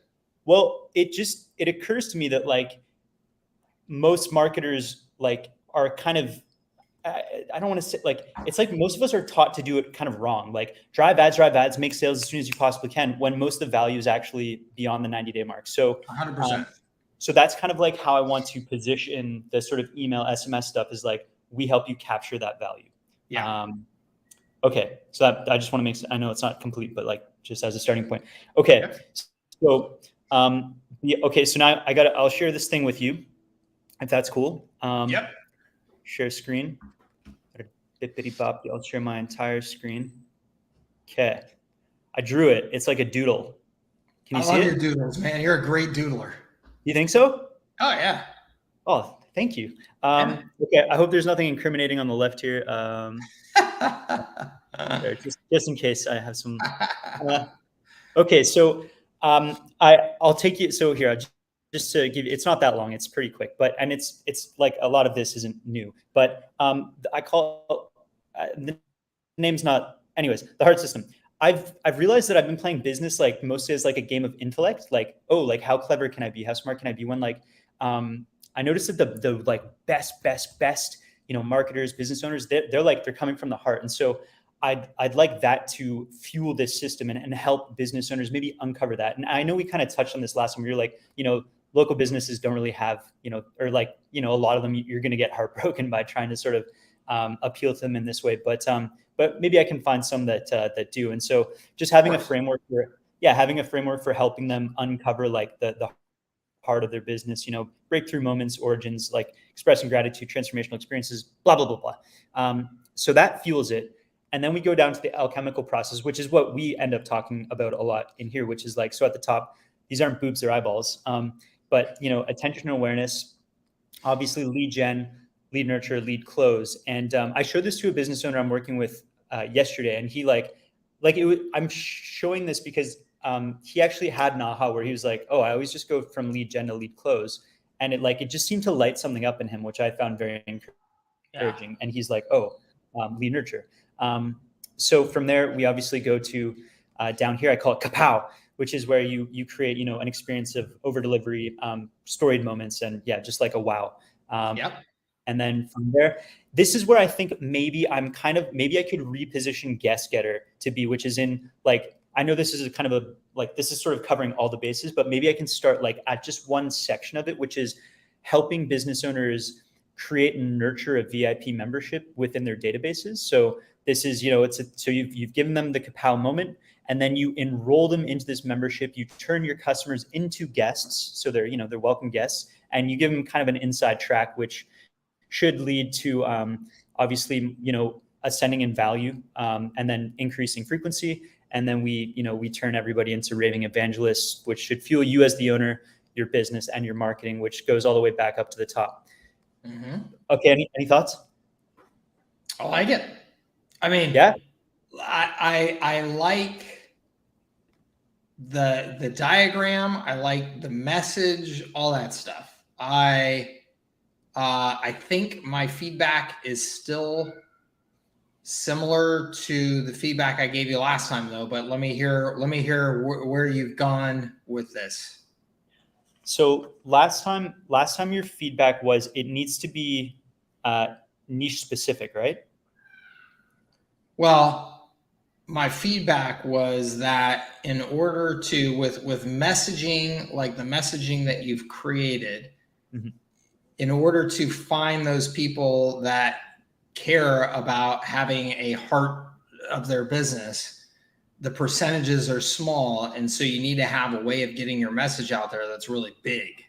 Well, it occurs to me that like most marketers like are kind of I don't want to say like, it's like most of us are taught to do it kind of wrong. Like drive ads, make sales as soon as you possibly can, when most of the value is actually beyond the 90-day mark. So 100%. So that's kind of like how I want to position the sort of email SMS stuff, is like, we help you capture that value. Yeah. Okay. So that, I just want to make, I know it's not complete, but like just as a starting point. Okay. Yep. So, okay. So now I'll share this thing with you, if that's cool. Yep. Share screen. Bippity bop. I'll share my entire screen. Okay. I drew it. It's like a doodle. Can you see it? I love your doodles, man. You're a great doodler. You think so? Oh yeah. Oh, thank you. Okay. I hope there's nothing incriminating on the left here. There, just in case I have some. Okay. So I'll take you. So here, just to give you, it's not that long. It's pretty quick, and it's like a lot of this isn't new, but I call the name's not. Anyways, the heart system. I've realized that I've been playing business like mostly as like a game of intellect. Like, oh, like how clever can I be? How smart can I be? When like I noticed that the like best marketers, business owners, they're coming from the heart. And so I'd like that to fuel this system and help business owners maybe uncover that. And I know we kind of touched on this last time. We were like, local businesses don't really have, or like, a lot of them, you're going to get heartbroken by trying to sort of appeal to them in this way. But maybe I can find some that do. And so just having a framework for helping them uncover like the heart of their business, breakthrough moments, origins, like expressing gratitude, transformational experiences, blah, blah, blah, blah. So that fuels it. And then we go down to the alchemical process, which is what we end up talking about a lot in here, which is like, so at the top, these aren't boobs, they're eyeballs. But attention and awareness, obviously lead gen, lead nurture, lead close. And I showed this to a business owner I'm working with yesterday, and he I'm showing this because he actually had an aha where he was like, oh, I always just go from lead gen to lead close. And it just seemed to light something up in him, which I found very encouraging. Yeah. And he's like, oh, lead nurture. So from there, we obviously go to down here, I call it kapow, which is where you create, an experience of over delivery, storied moments, and just like a wow. And then from there, this is where I think maybe I could reposition guest getter to be, which is in like, I know this is this is sort of covering all the bases, but maybe I can start like at just one section of it, which is helping business owners create and nurture a VIP membership within their databases. So this is, so you've given them the kapow moment, and then you enroll them into this membership. You turn your customers into guests. So they're welcome guests, and you give them kind of an inside track, which should lead to obviously, ascending in value, and then increasing frequency. And then we turn everybody into raving evangelists, which should fuel you as the owner, your business, and your marketing, which goes all the way back up to the top. Mm-hmm. Okay. Any thoughts? I like it. I mean, yeah, I like the diagram. I like the message, all that stuff. I think my feedback is still similar to the feedback I gave you last time, though. But let me hear where you've gone with this. So last time your feedback was it needs to be niche specific, right? Well, my feedback was that in order to with messaging, like the messaging that you've created, mm-hmm. in order to find those people that care about having a heart of their business, the percentages are small. And so you need to have a way of getting your message out there that's really big.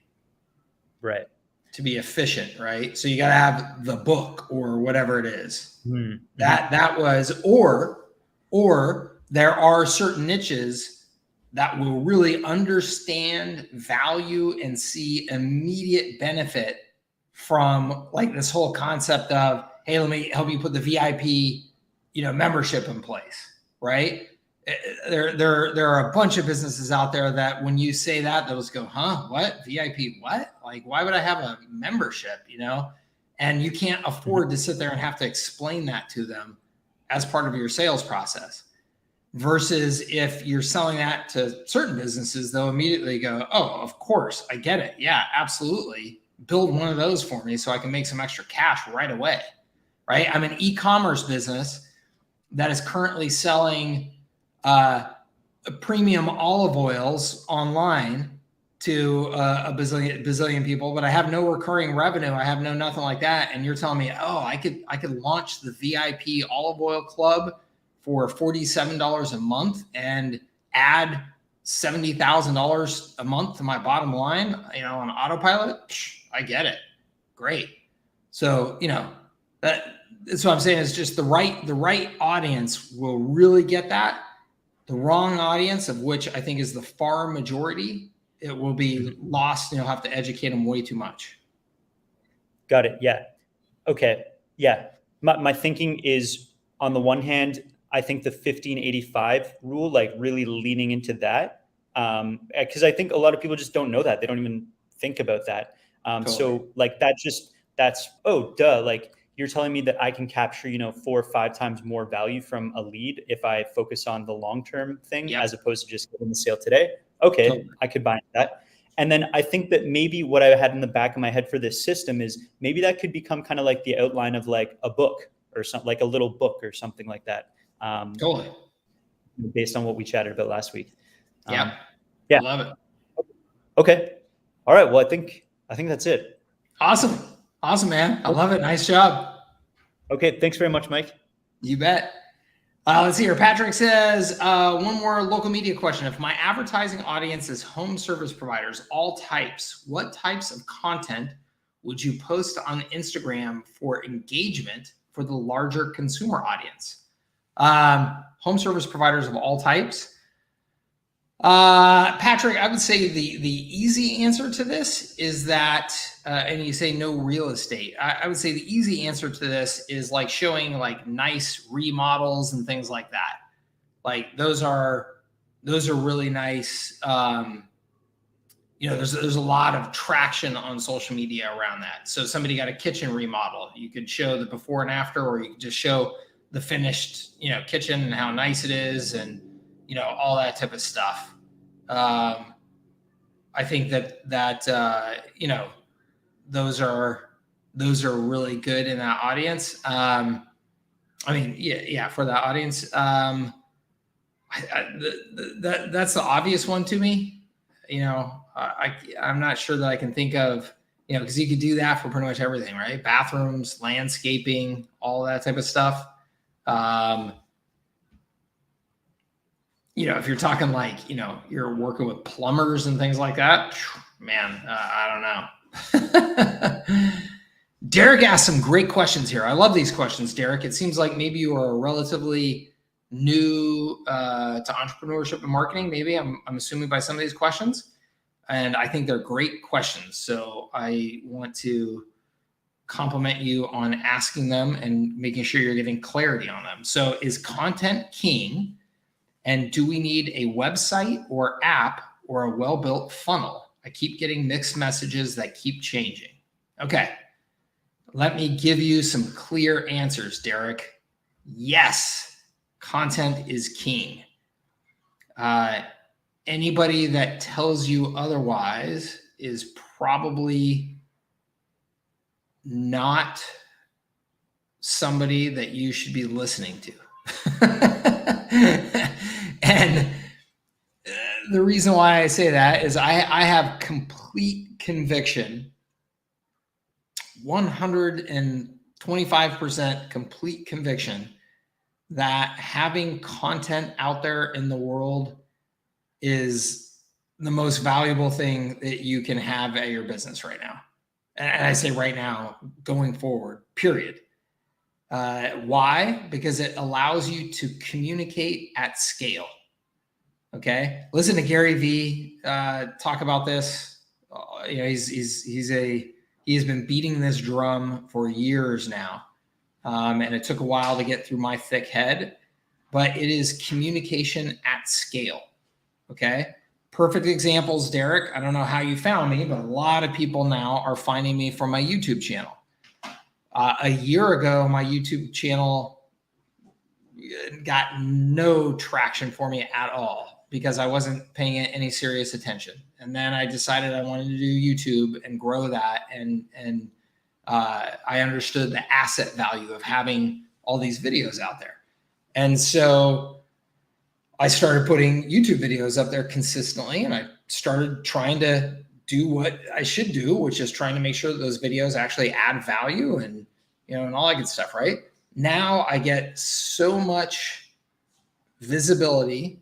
Right. To be efficient, right? So you got to have the book or whatever it is. Mm-hmm. That was, or there are certain niches that will really understand value and see immediate benefit from like this whole concept of, hey, let me help you put the VIP, membership in place, right? There are a bunch of businesses out there that when you say that, they'll just go, huh, what? VIP what? Like, why would I have a membership, And you can't afford to sit there and have to explain that to them as part of your sales process. Versus if you're selling that to certain businesses, they'll immediately go, oh, of course, I get it. Yeah, absolutely. Build one of those for me so I can make some extra cash right away. right? I'm an e-commerce business that is currently selling premium olive oils online to a bazillion people, but I have no recurring revenue. I have no nothing like that. And you're telling me, oh, I could launch the VIP olive oil club for $47 a month and add $70,000 a month to my bottom line, on autopilot. I get it. Great. So, that's what I'm saying is just the right audience will really get that. The wrong audience, of which I think is the far majority, it will be lost, and you'll have to educate them way too much. Got it. Yeah. Okay. Yeah. My thinking is, on the one hand, I think the 1585 rule, like really leaning into that. Because I think a lot of people just don't know that. They don't even think about that. Totally. So like that's, oh, duh. Like, you're telling me that I can capture, 4 or 5 times more value from a lead if I focus on the long-term thing, as opposed to just getting the sale today. Okay. Totally. I could buy that. And then I think that maybe what I had in the back of my head for this system is maybe that could become kind of like the outline of like a book or something, like a little book or something like that. Totally. Based on what we chatted about last week. Yeah. I love it. Okay. All right. Well, I think that's it. Awesome, man. I love it. Nice job. Okay. Thanks very much, Mike. You bet. Let's see here. Patrick says, one more local media question. If my advertising audience is home service providers, all types, what types of content would you post on Instagram for engagement for the larger consumer audience? Home service providers of all types. Patrick, I would say the easy answer to this is that, and you say no real estate. I would say the easy answer to this is like showing like nice remodels and things like that. Like those are really nice. There's a lot of traction on social media around that. So somebody got a kitchen remodel, you could show the before and after, or you could just show the finished, kitchen and how nice it is, and all that type of stuff. I think that those are really good in that audience. For that audience. That's the obvious one to me. I'm not sure that I can think of, because you could do that for pretty much everything, right? Bathrooms, landscaping, all that type of stuff. If you're talking like, you're working with plumbers and things like that, man, I don't know. Derek asked some great questions here. I love these questions, Derek. It seems like maybe you are relatively new to entrepreneurship and marketing. Maybe I'm assuming by some of these questions, and I think they're great questions. So I want to compliment you on asking them and making sure you're getting clarity on them. So is content king? And do we need a website or app or a well-built funnel? I keep getting mixed messages that keep changing. Okay. Let me give you some clear answers, Derek. Yes, content is king. Anybody that tells you otherwise is probably not somebody that you should be listening to. And the reason why I say that is I have complete conviction, 125% complete conviction that having content out there in the world is the most valuable thing that you can have at your business right now. And I say right now, going forward, period. Why? Because it allows you to communicate at scale. Okay. Listen to Gary Vee talk about this. He has been beating this drum for years now. And it took a while to get through my thick head, but it is communication at scale. Okay. Perfect examples, Derek. I don't know how you found me, but a lot of people now are finding me from my YouTube channel. A year ago, my YouTube channel got no traction for me at all because I wasn't paying it any serious attention. And then I decided I wanted to do YouTube and grow that and I understood the asset value of having all these videos out there. And so I started putting YouTube videos up there consistently, and I started trying to do what I should do, which is trying to make sure that those videos actually add value and, and all that good stuff, right? Now I get so much visibility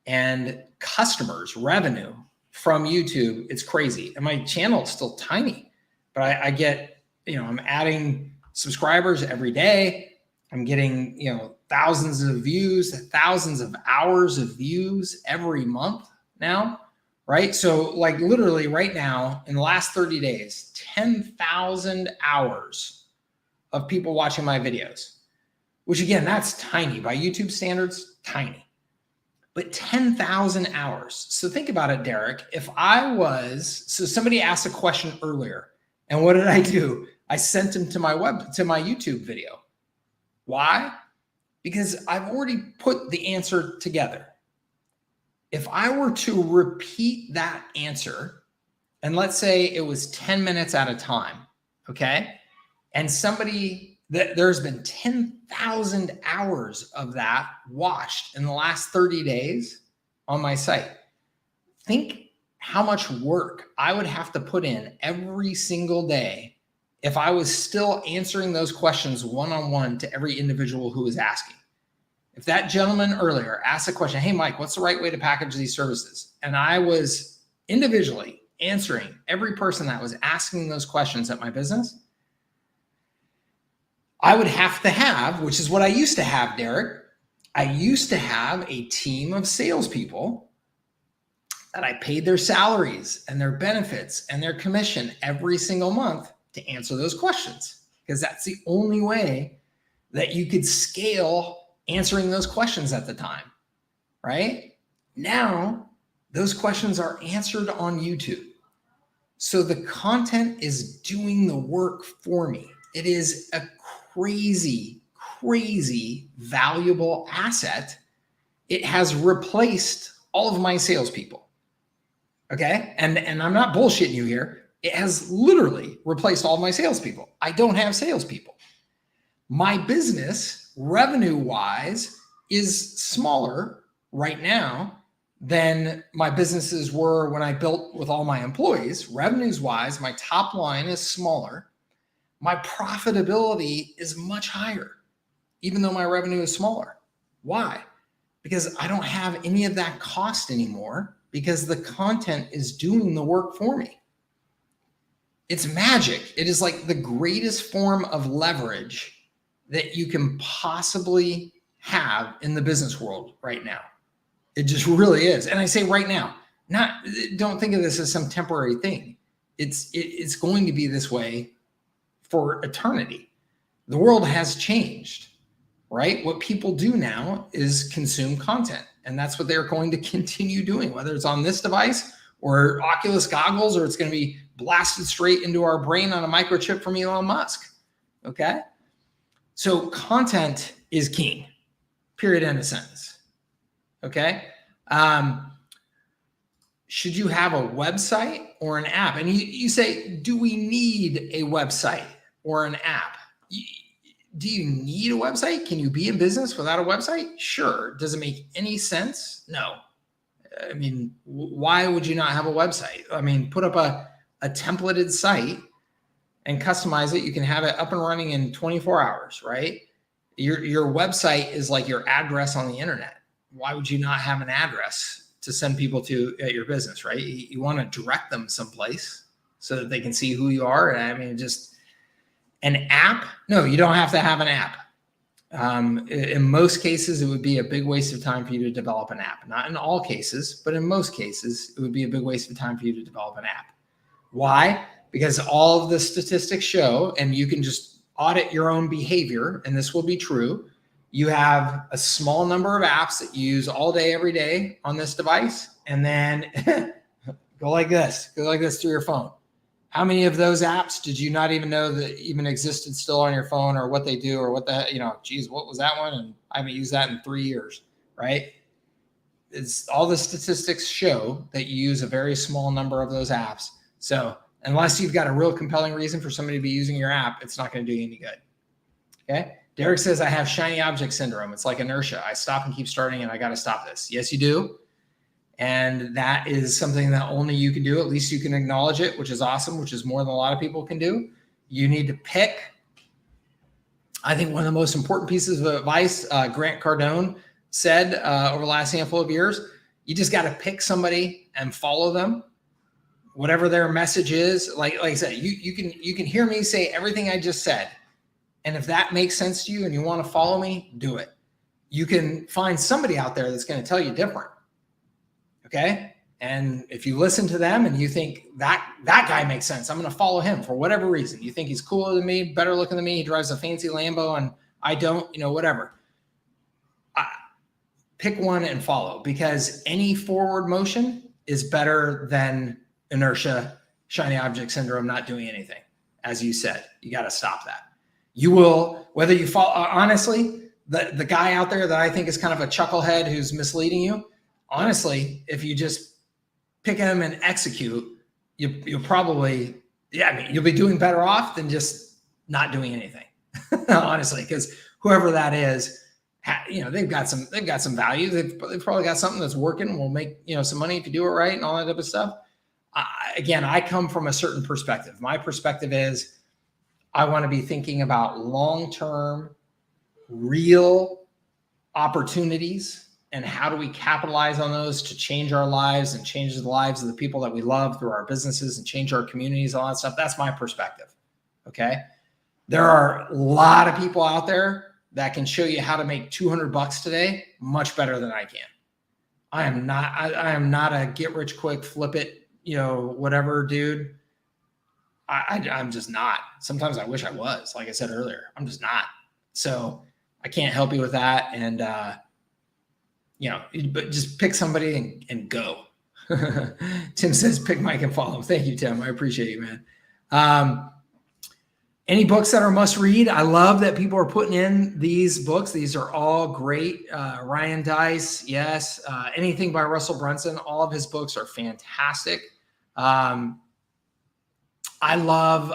and customers, revenue from YouTube. It's crazy. And my channel is still tiny, but I get, I'm adding subscribers every day. I'm getting, thousands of views, thousands of hours of views every month now, right? So like literally right now in the last 30 days, 10,000 hours of people watching my videos, which again, that's tiny by YouTube standards, tiny, but 10,000 hours. So think about it, Derek. If so somebody asked a question earlier, and what did I do? I sent them to my YouTube video. Why? Because I've already put the answer together. If I were to repeat that answer, and let's say it was 10 minutes at a time, okay? And there's been 10,000 hours of that watched in the last 30 days on my site. Think how much work I would have to put in every single day if I was still answering those questions one-on-one to every individual who was asking. If that gentleman earlier asked a question, hey, Mike, what's the right way to package these services? And I was individually answering every person that was asking those questions at my business, I would have to have, which is what I used to have, Derek. I used to have a team of salespeople that I paid their salaries and their benefits and their commission every single month to answer those questions, because that's the only way that you could scale answering those questions at the time, right? Now, those questions are answered on YouTube. So the content is doing the work for me. It is a crazy, crazy valuable asset. It has replaced all of my salespeople. Okay. And I'm not bullshitting you here. It has literally replaced all of my salespeople. I don't have salespeople. My business, revenue-wise, is smaller right now than my businesses were when I built with all my employees. Revenues-wise, my top line is smaller. My profitability is much higher, even though my revenue is smaller. Why? Because I don't have any of that cost anymore, because the content is doing the work for me. It's magic. It is like the greatest form of leverage that you can possibly have in the business world right now. It just really is. And I say right now, don't think of this as some temporary thing. It's going to be this way for eternity. The world has changed, right? What people do now is consume content, and that's what they're going to continue doing, whether it's on this device or Oculus goggles, or it's going to be blasted straight into our brain on a microchip from Elon Musk. Okay. So content is king, period, end of sentence. Okay. Should you have a website or an app? And you say, do we need a website or an app? Do you need a website? Can you be in business without a website? Sure. Does it make any sense? No. I mean, why would you not have a website? I mean, put up a templated site and customize it. You can have it up and running in 24 hours, right? Your website is like your address on the internet. Why would you not have an address to send people to at your business, right? You want to direct them someplace so that they can see who you are. And I mean, just an app? No, you don't have to have an app. In most cases, it would be a big waste of time for you to develop an app. Not in all cases, but in most cases, it would be a big waste of time for you to develop an app. Why? Because all of the statistics show, and you can just audit your own behavior, and this will be true. You have a small number of apps that you use all day, every day on this device, and then go like this through your phone. How many of those apps did you not even know that even existed still on your phone, or what they do, or what geez, what was that one? And I haven't used that in 3 years, right? It's all the statistics show that you use a very small number of those apps. So Unless you've got a real compelling reason for somebody to be using your app, it's not going to do you any good. Okay. Derek says, I have shiny object syndrome. It's like inertia. I stop and keep starting and I got to stop this. Yes, you do. And that is something that only you can do. At least you can acknowledge it, which is awesome, which is more than a lot of people can do. You need to pick. I think one of the most important pieces of advice Grant Cardone said over the last handful of years, you just got to pick somebody and follow them. Whatever their message is, like I said, you can hear me say everything I just said. And if that makes sense to you and you want to follow me, do it. You can find somebody out there that's going to tell you different. Okay. And if you listen to them and you think that guy makes sense, I'm going to follow him for whatever reason. You think he's cooler than me, better looking than me. He drives a fancy Lambo and I don't, whatever. Pick one and follow, because any forward motion is better than inertia, shiny object syndrome, not doing anything. As you said, you got to stop that. You will, whether you follow, honestly, the guy out there that I think is kind of a chucklehead who's misleading you, honestly, if you just pick him and execute, you'll probably, you'll be doing better off than just not doing anything, honestly, because whoever that is, they've got some value. They've probably got something that's working, will make, some money if you do it right and all that type of stuff. Again, I come from a certain perspective. My perspective is I want to be thinking about long-term, real opportunities and how do we capitalize on those to change our lives and change the lives of the people that we love through our businesses and change our communities, all that stuff. That's my perspective. Okay. There are a lot of people out there that can show you how to make $200 today much better than I can. I am not a get rich quick, flip it, whatever dude. I'm just not. Sometimes I wish I was, like I said earlier, I'm just not. So I can't help you with that. And, but just pick somebody and go. Tim says, pick Mike and follow him. Thank you, Tim. I appreciate you, man. Any books that are must read? I love that people are putting in these books. These are all great. Ryan Dice. Yes. Anything by Russell Brunson. All of his books are fantastic. I love,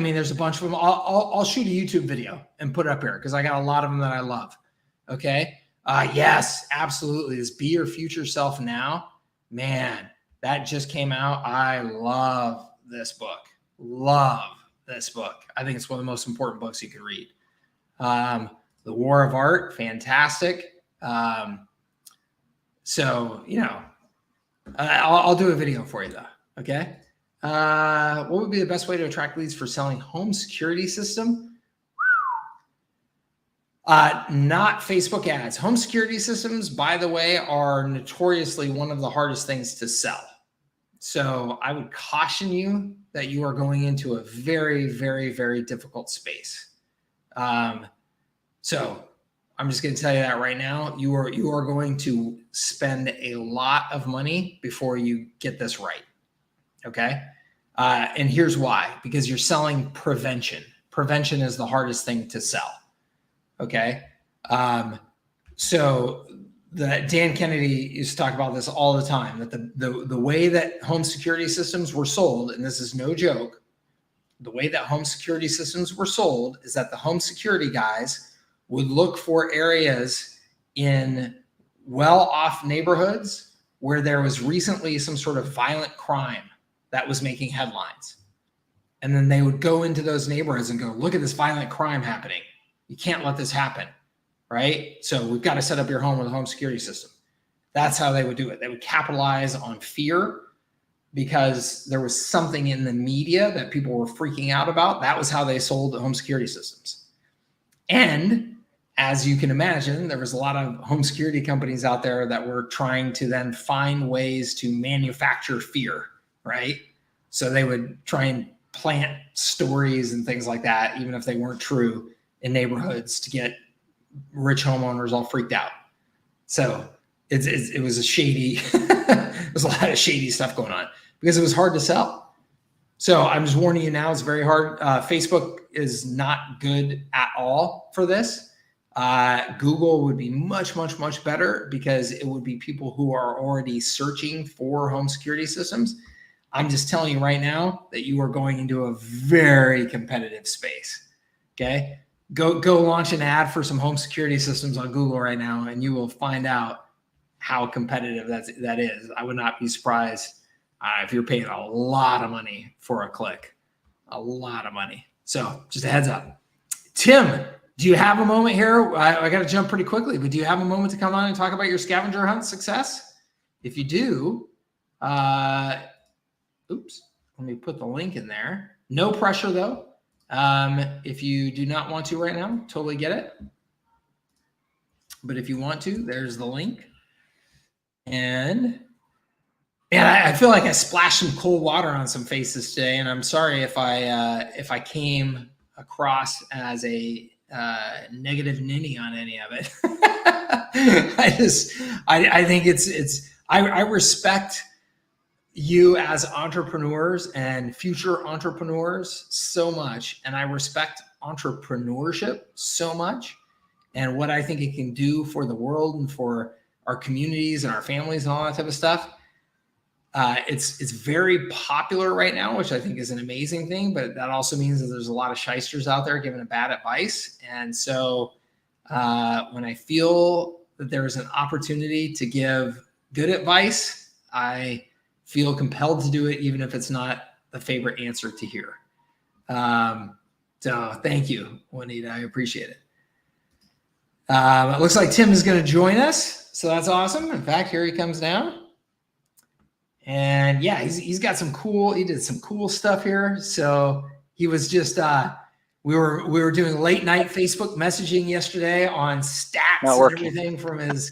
there's a bunch of them. I'll shoot a YouTube video and put it up here because I got a lot of them that I love. Okay. Yes, absolutely. This Be Your Future Self Now, man, that just came out. I love this book. I think it's one of the most important books you can read. The War of Art, fantastic. I'll do a video for you though. Okay. What would be the best way to attract leads for selling home security system? Not Facebook ads. Home security systems, by the way, are notoriously one of the hardest things to sell. So I would caution you that you are going into a very, very, very difficult space. So I'm just going to tell you that right now. You are going to spend a lot of money before you get this right. Okay. And here's why, because you're selling prevention. Prevention is the hardest thing to sell. Okay. So Dan Kennedy used to talk about this all the time, that the way that home security systems were sold, and this is no joke, the way that home security systems were sold is that the home security guys would look for areas in well-off neighborhoods where there was recently some sort of violent crime that was making headlines. And then they would go into those neighborhoods and go, look at this violent crime happening. You can't let this happen, right? So we've got to set up your home with a home security system. That's how they would do it. They would capitalize on fear because there was something in the media that people were freaking out about. That was how they sold the home security systems. And as you can imagine, there was a lot of home security companies out there that were trying to then find ways to manufacture fear, right? So they would try and plant stories and things like that, even if they weren't true, in neighborhoods to get rich homeowners all freaked out. So it was a shady, there was a lot of shady stuff going on because it was hard to sell. So I'm just warning you now, it's very hard. Facebook is not good at all for this. Google would be much, much, much better because it would be people who are already searching for home security systems. I'm just telling you right now that you are going into a very competitive space. Okay. Go launch an ad for some home security systems on Google right now, and you will find out how competitive that is. I would not be surprised if you're paying a lot of money for a click, a lot of money. So just a heads up. Tim, do you have a moment here? I got to jump pretty quickly, but do you have a moment to come on and talk about your scavenger hunt success? If you do, oops, let me put the link in there. No pressure though. If you do not want to right now, totally get it. But if you want to, there's the link. And I feel like I splashed some cold water on some faces today, and I'm sorry if I came across as a negative ninny on any of it. I think I respect you as entrepreneurs and future entrepreneurs so much, and I respect entrepreneurship so much, and what I think it can do for the world and for our communities and our families and all that type of stuff. It's very popular right now, which I think is an amazing thing, but that also means that there's a lot of shysters out there giving bad advice. And so when I feel that there's an opportunity to give good advice, I feel compelled to do it, even if it's not the favorite answer to hear. So thank you, Juanita. I appreciate it. It looks like Tim is going to join us. So that's awesome. In fact, here he comes down. And yeah, he's got he did some cool stuff here. So he was just, we were doing late night Facebook messaging yesterday on stats and everything from his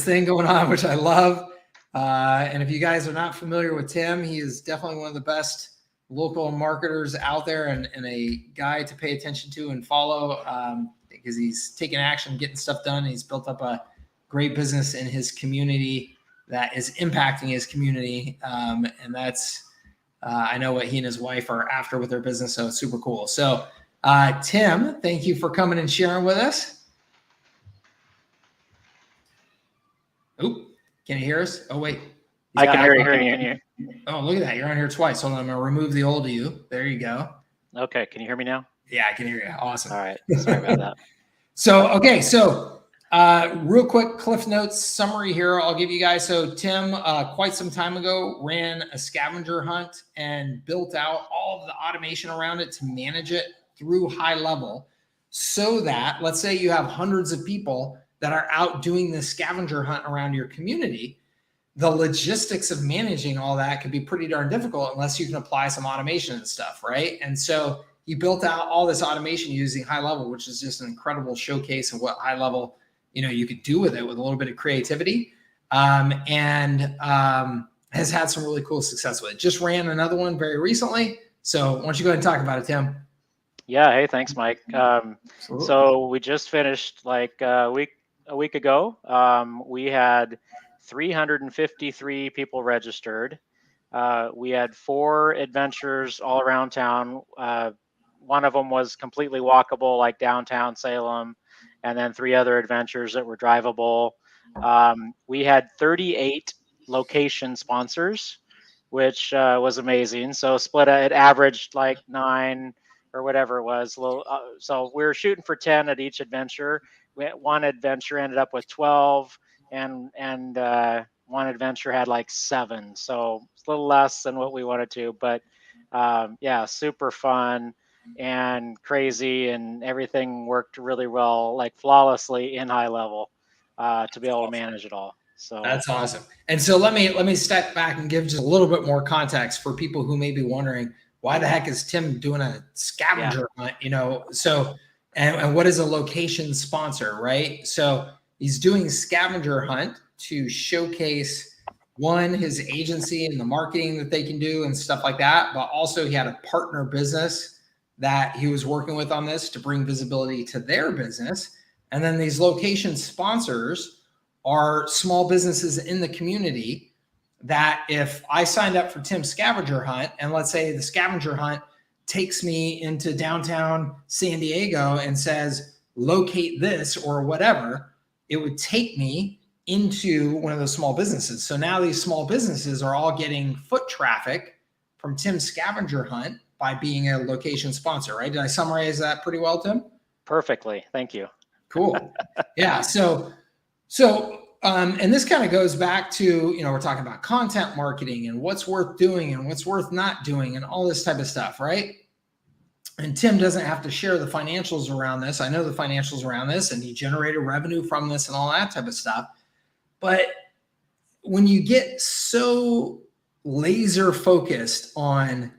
thing going on, which I love. And if you guys are not familiar with Tim, he is definitely one of the best local marketers out there, and a guy to pay attention to and follow, because he's taking action, getting stuff done. He's built up a great business in his community that is impacting his community. And that's, I know what he and his wife are after with their business. So it's super cool. So Tim, thank you for coming and sharing with us. Oop, can you hear us? Oh, wait. I can hear you. Oh, look at that. You're on here twice. Hold on. I'm going to remove the old you. There you go. Okay. Can you hear me now? Yeah, I can hear you. Awesome. All right. Sorry about that. Okay. So real quick Cliff Notes summary here. I'll give you guys. So Tim, quite some time ago, ran a scavenger hunt and built out all of the automation around it to manage it through HighLevel, so that, let's say you have hundreds of people that are out doing this scavenger hunt around your community. The logistics of managing all that could be pretty darn difficult unless you can apply some automation and stuff, right? And so he built out all this automation using HighLevel, which is just an incredible showcase of what HighLevel, you could do with it with a little bit of creativity, and has had some really cool success with it. Just ran another one very recently. So why don't you go ahead and talk about it, Tim? Yeah. Hey, thanks, Mike. So we just finished like a week ago. We had 353 people registered. We had 4 adventures all around town. One of them was completely walkable, like downtown Salem, and then 3 other adventures that were drivable. We had 38 location sponsors, which was amazing. So it averaged like 9 or whatever it was. So we were shooting for 10 at each adventure. One adventure ended up with 12. And one adventure had like 7, so it's a little less than what we wanted to, but yeah, super fun and crazy, and everything worked really well, like flawlessly in HighLevel, to be able to manage it all. So that's awesome. And so let me step back and give just a little bit more context for people who may be wondering, why the heck is Tim doing a scavenger hunt? So and what is a location sponsor, right? So he's doing scavenger hunt to showcase, one, his agency and the marketing that they can do and stuff like that. But also he had a partner business that he was working with on this to bring visibility to their business. And then these location sponsors are small businesses in the community that, if I signed up for Tim's scavenger hunt, and let's say the scavenger hunt takes me into downtown San Diego and says, locate this or whatever, it would take me into one of those small businesses. So now these small businesses are all getting foot traffic from Tim's scavenger hunt by being a location sponsor, right? Did I summarize that pretty well, Tim? Perfectly. Thank you. Cool. Yeah. So, and this kind of goes back to, we're talking about content marketing and what's worth doing and what's worth not doing and all this type of stuff, right? And Tim doesn't have to share the financials around this. I know the financials around this, and he generated revenue from this and all that type of stuff. But when you get so laser focused on,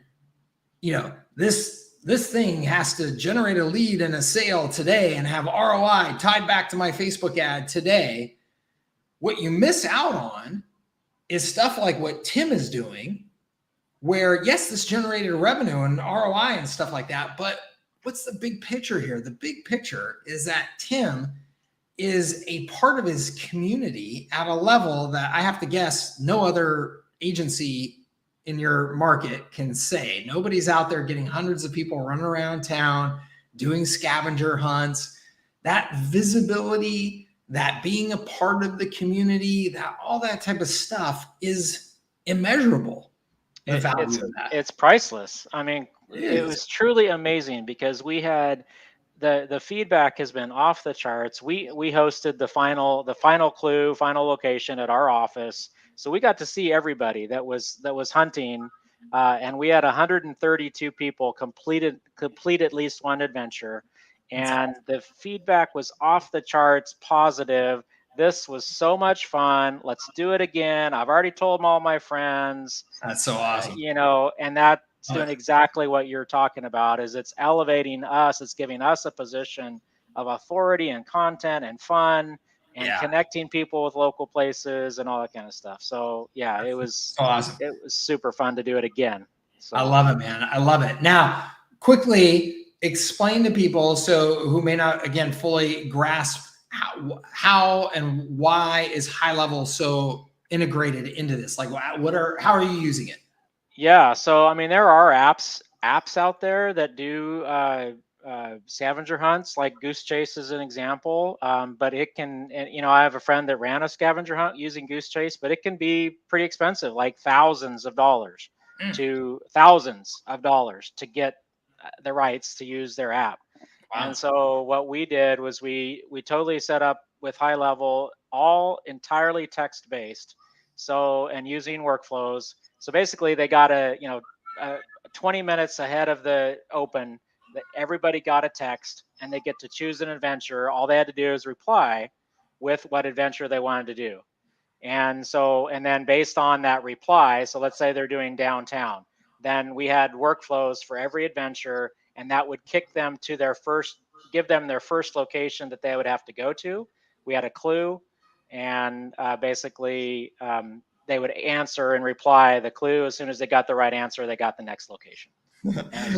this thing has to generate a lead and a sale today and have ROI tied back to my Facebook ad today, what you miss out on is stuff like what Tim is doing, where yes, this generated revenue and ROI and stuff like that, but what's the big picture here? The big picture is that Tim is a part of his community at a level that I have to guess no other agency in your market can say. Nobody's out there getting hundreds of people running around town, doing scavenger hunts. That visibility, that being a part of the community, that all that type of stuff is immeasurable. The value of that. It's priceless. I mean, it was truly amazing because we had the feedback has been off the charts. We hosted the final clue, final location at our office. So we got to see everybody that was hunting, and we had 132 people complete at least one adventure, and the feedback was off the charts positive. This was so much fun. Let's do it again. I've already told all my friends. That's so awesome. And that's doing exactly what you're talking about. Is it's elevating us. It's giving us a position of authority and content and fun and connecting people with local places and all that kind of stuff. So yeah, it was so awesome. It was super fun to do it again. So I love it, man. I love it. Now, quickly explain to people who may not again fully grasp how and why is HighLevel so integrated into this? Like, how are you using it? Yeah, so I mean, there are apps out there that do scavenger hunts, like Goose Chase is an example. But it can, I have a friend that ran a scavenger hunt using Goose Chase, but it can be pretty expensive, like thousands of dollars to get the rights to use their app. Wow. And so what we did was we totally set up with HighLevel, all entirely text based. So, and using workflows. So basically they got 20 minutes ahead of the open, everybody got a text and they get to choose an adventure. All they had to do is reply with what adventure they wanted to do. And then based on that reply, so let's say they're doing downtown, then we had workflows for every adventure, and that would kick them to give them their first location that they would have to go to. We had a clue, and basically they would answer and reply the clue. As soon as they got the right answer, they got the next location.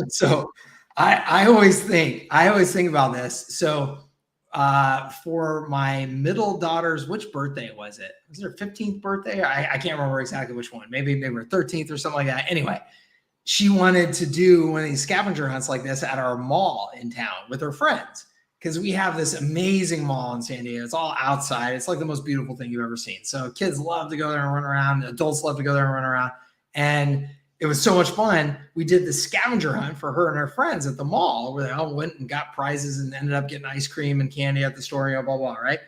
So I always think about this. So for my middle daughter's, which birthday was it? Was it her 15th birthday? I can't remember exactly which one. Maybe her 13th or something like that. Anyway, she wanted to do one of these scavenger hunts like this at our mall in town with her friends, because we have this amazing mall in San Diego. It's all outside. It's like the most beautiful thing you've ever seen. So kids love to go there and run around. Adults love to go there and run around. And it was so much fun. We did the scavenger hunt for her and her friends at the mall, where they all went and got prizes and ended up getting ice cream and candy at the store, blah, blah, right?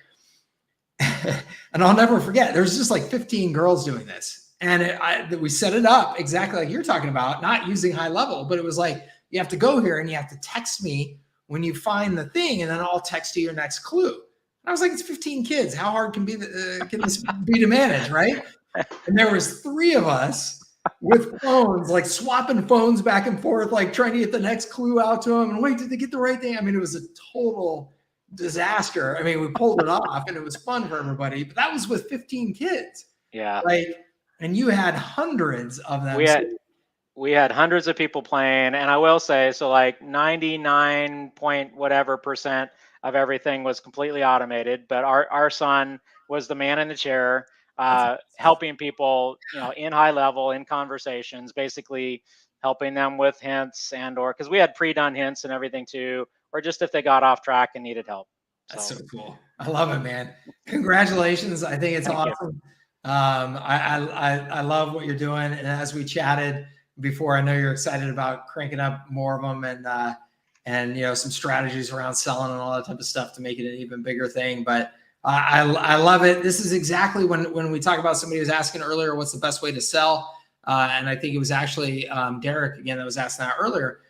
And I'll never forget, there's just like 15 girls doing this. And we set it up exactly like you're talking about, not using HighLevel, but it was like, you have to go here and you have to text me when you find the thing, and then I'll text you your next clue. And I was like, it's 15 kids. How hard can this be to manage, right? And there was 3 of us with phones, like swapping phones back and forth, like trying to get the next clue out to them. And wait, did they get the right thing? I mean, it was a total disaster. I mean, we pulled it off and it was fun for everybody, but that was with 15 kids. Yeah. And you had hundreds of them. We had hundreds of people playing, and I will say, so like 99 point whatever % of everything was completely automated, but our son was the man in the chair, helping people, in HighLevel, in conversations, basically helping them with hints or because we had pre-done hints and everything too, or just if they got off track and needed help. That's so cool. I love it, man. Congratulations. I think it's awesome. I love what you're doing. And as we chatted, before. I know you're excited about cranking up more of them and some strategies around selling and all that type of stuff to make it an even bigger thing. But I love it. This is exactly when we talk about somebody who was asking earlier, what's the best way to sell? And I think it was actually Derek again that was asking that earlier.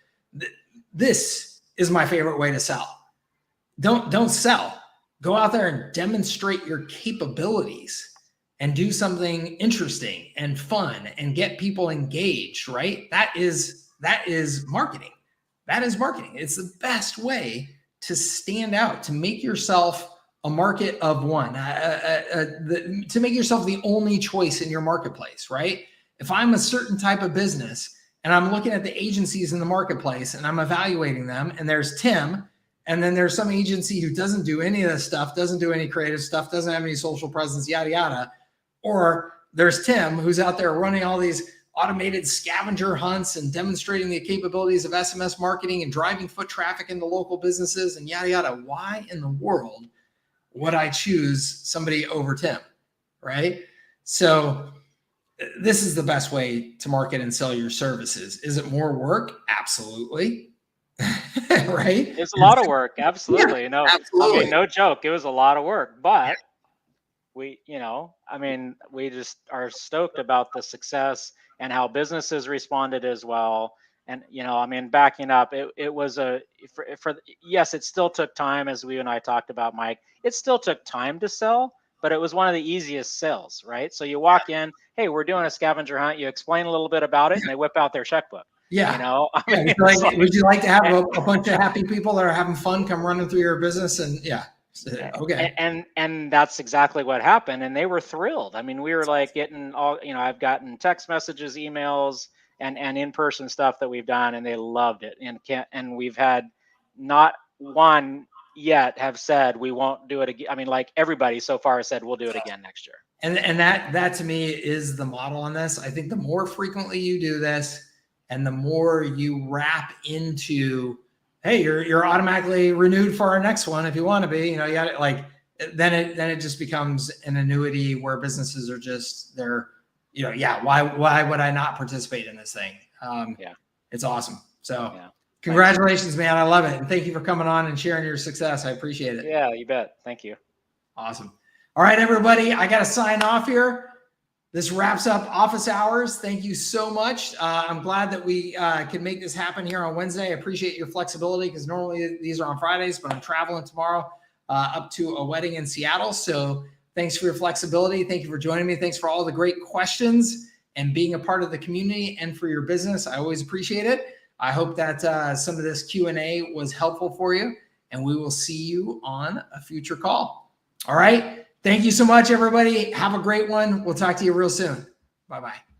This is my favorite way to sell. Don't sell. Go out there and demonstrate your capabilities and do something interesting and fun and get people engaged, right? That is marketing. That is marketing. It's the best way to stand out, to make yourself a market of one, to make yourself the only choice in your marketplace, right? If I'm a certain type of business and I'm looking at the agencies in the marketplace and I'm evaluating them, and there's Tim, and then there's some agency who doesn't do any of this stuff, doesn't do any creative stuff, doesn't have any social presence, yada, yada. Or there's Tim who's out there running all these automated scavenger hunts and demonstrating the capabilities of SMS marketing and driving foot traffic into local businesses and yada, yada. Why in the world would I choose somebody over Tim, right? So this is the best way to market and sell your services. Is it more work? Absolutely. Right? It's a lot of work. Absolutely. Yeah, no, absolutely. I mean, no joke. It was a lot of work, but we just are stoked about the success and how businesses responded as well. And, backing up, it was yes, it still took time, as we and I talked about, Mike. It still took time to sell, but it was one of the easiest sales, right? So you walk in, hey, we're doing a scavenger hunt. You explain a little bit about it, and they whip out their checkbook. Yeah. Would you like to have a bunch of happy people that are having fun come running through your business? And okay. And that's exactly what happened. And they were thrilled. I mean, we were like getting all, I've gotten text messages, emails, and in-person stuff that we've done, and they loved it. And we've had not one yet have said we won't do it again. I mean, like everybody so far has said we'll do it again next year. And that to me is the model on this. I think the more frequently you do this, and the more you wrap into, hey, you're automatically renewed for our next one if you want to be, you got it. Then it just becomes an annuity where businesses are just why would I not participate in this thing? It's awesome. So congratulations, man. I love it. And thank you for coming on and sharing your success. I appreciate it. Yeah, you bet. Thank you. Awesome. All right, everybody, I got to sign off here. This wraps up office hours. Thank you so much. I'm glad that we can make this happen here on Wednesday. I appreciate your flexibility because normally these are on Fridays, but I'm traveling tomorrow up to a wedding in Seattle. So thanks for your flexibility. Thank you for joining me. Thanks for all the great questions and being a part of the community and for your business. I always appreciate it. I hope that some of this Q&A was helpful for you, and we will see you on a future call. All right. Thank you so much, everybody. Have a great one. We'll talk to you real soon. Bye-bye.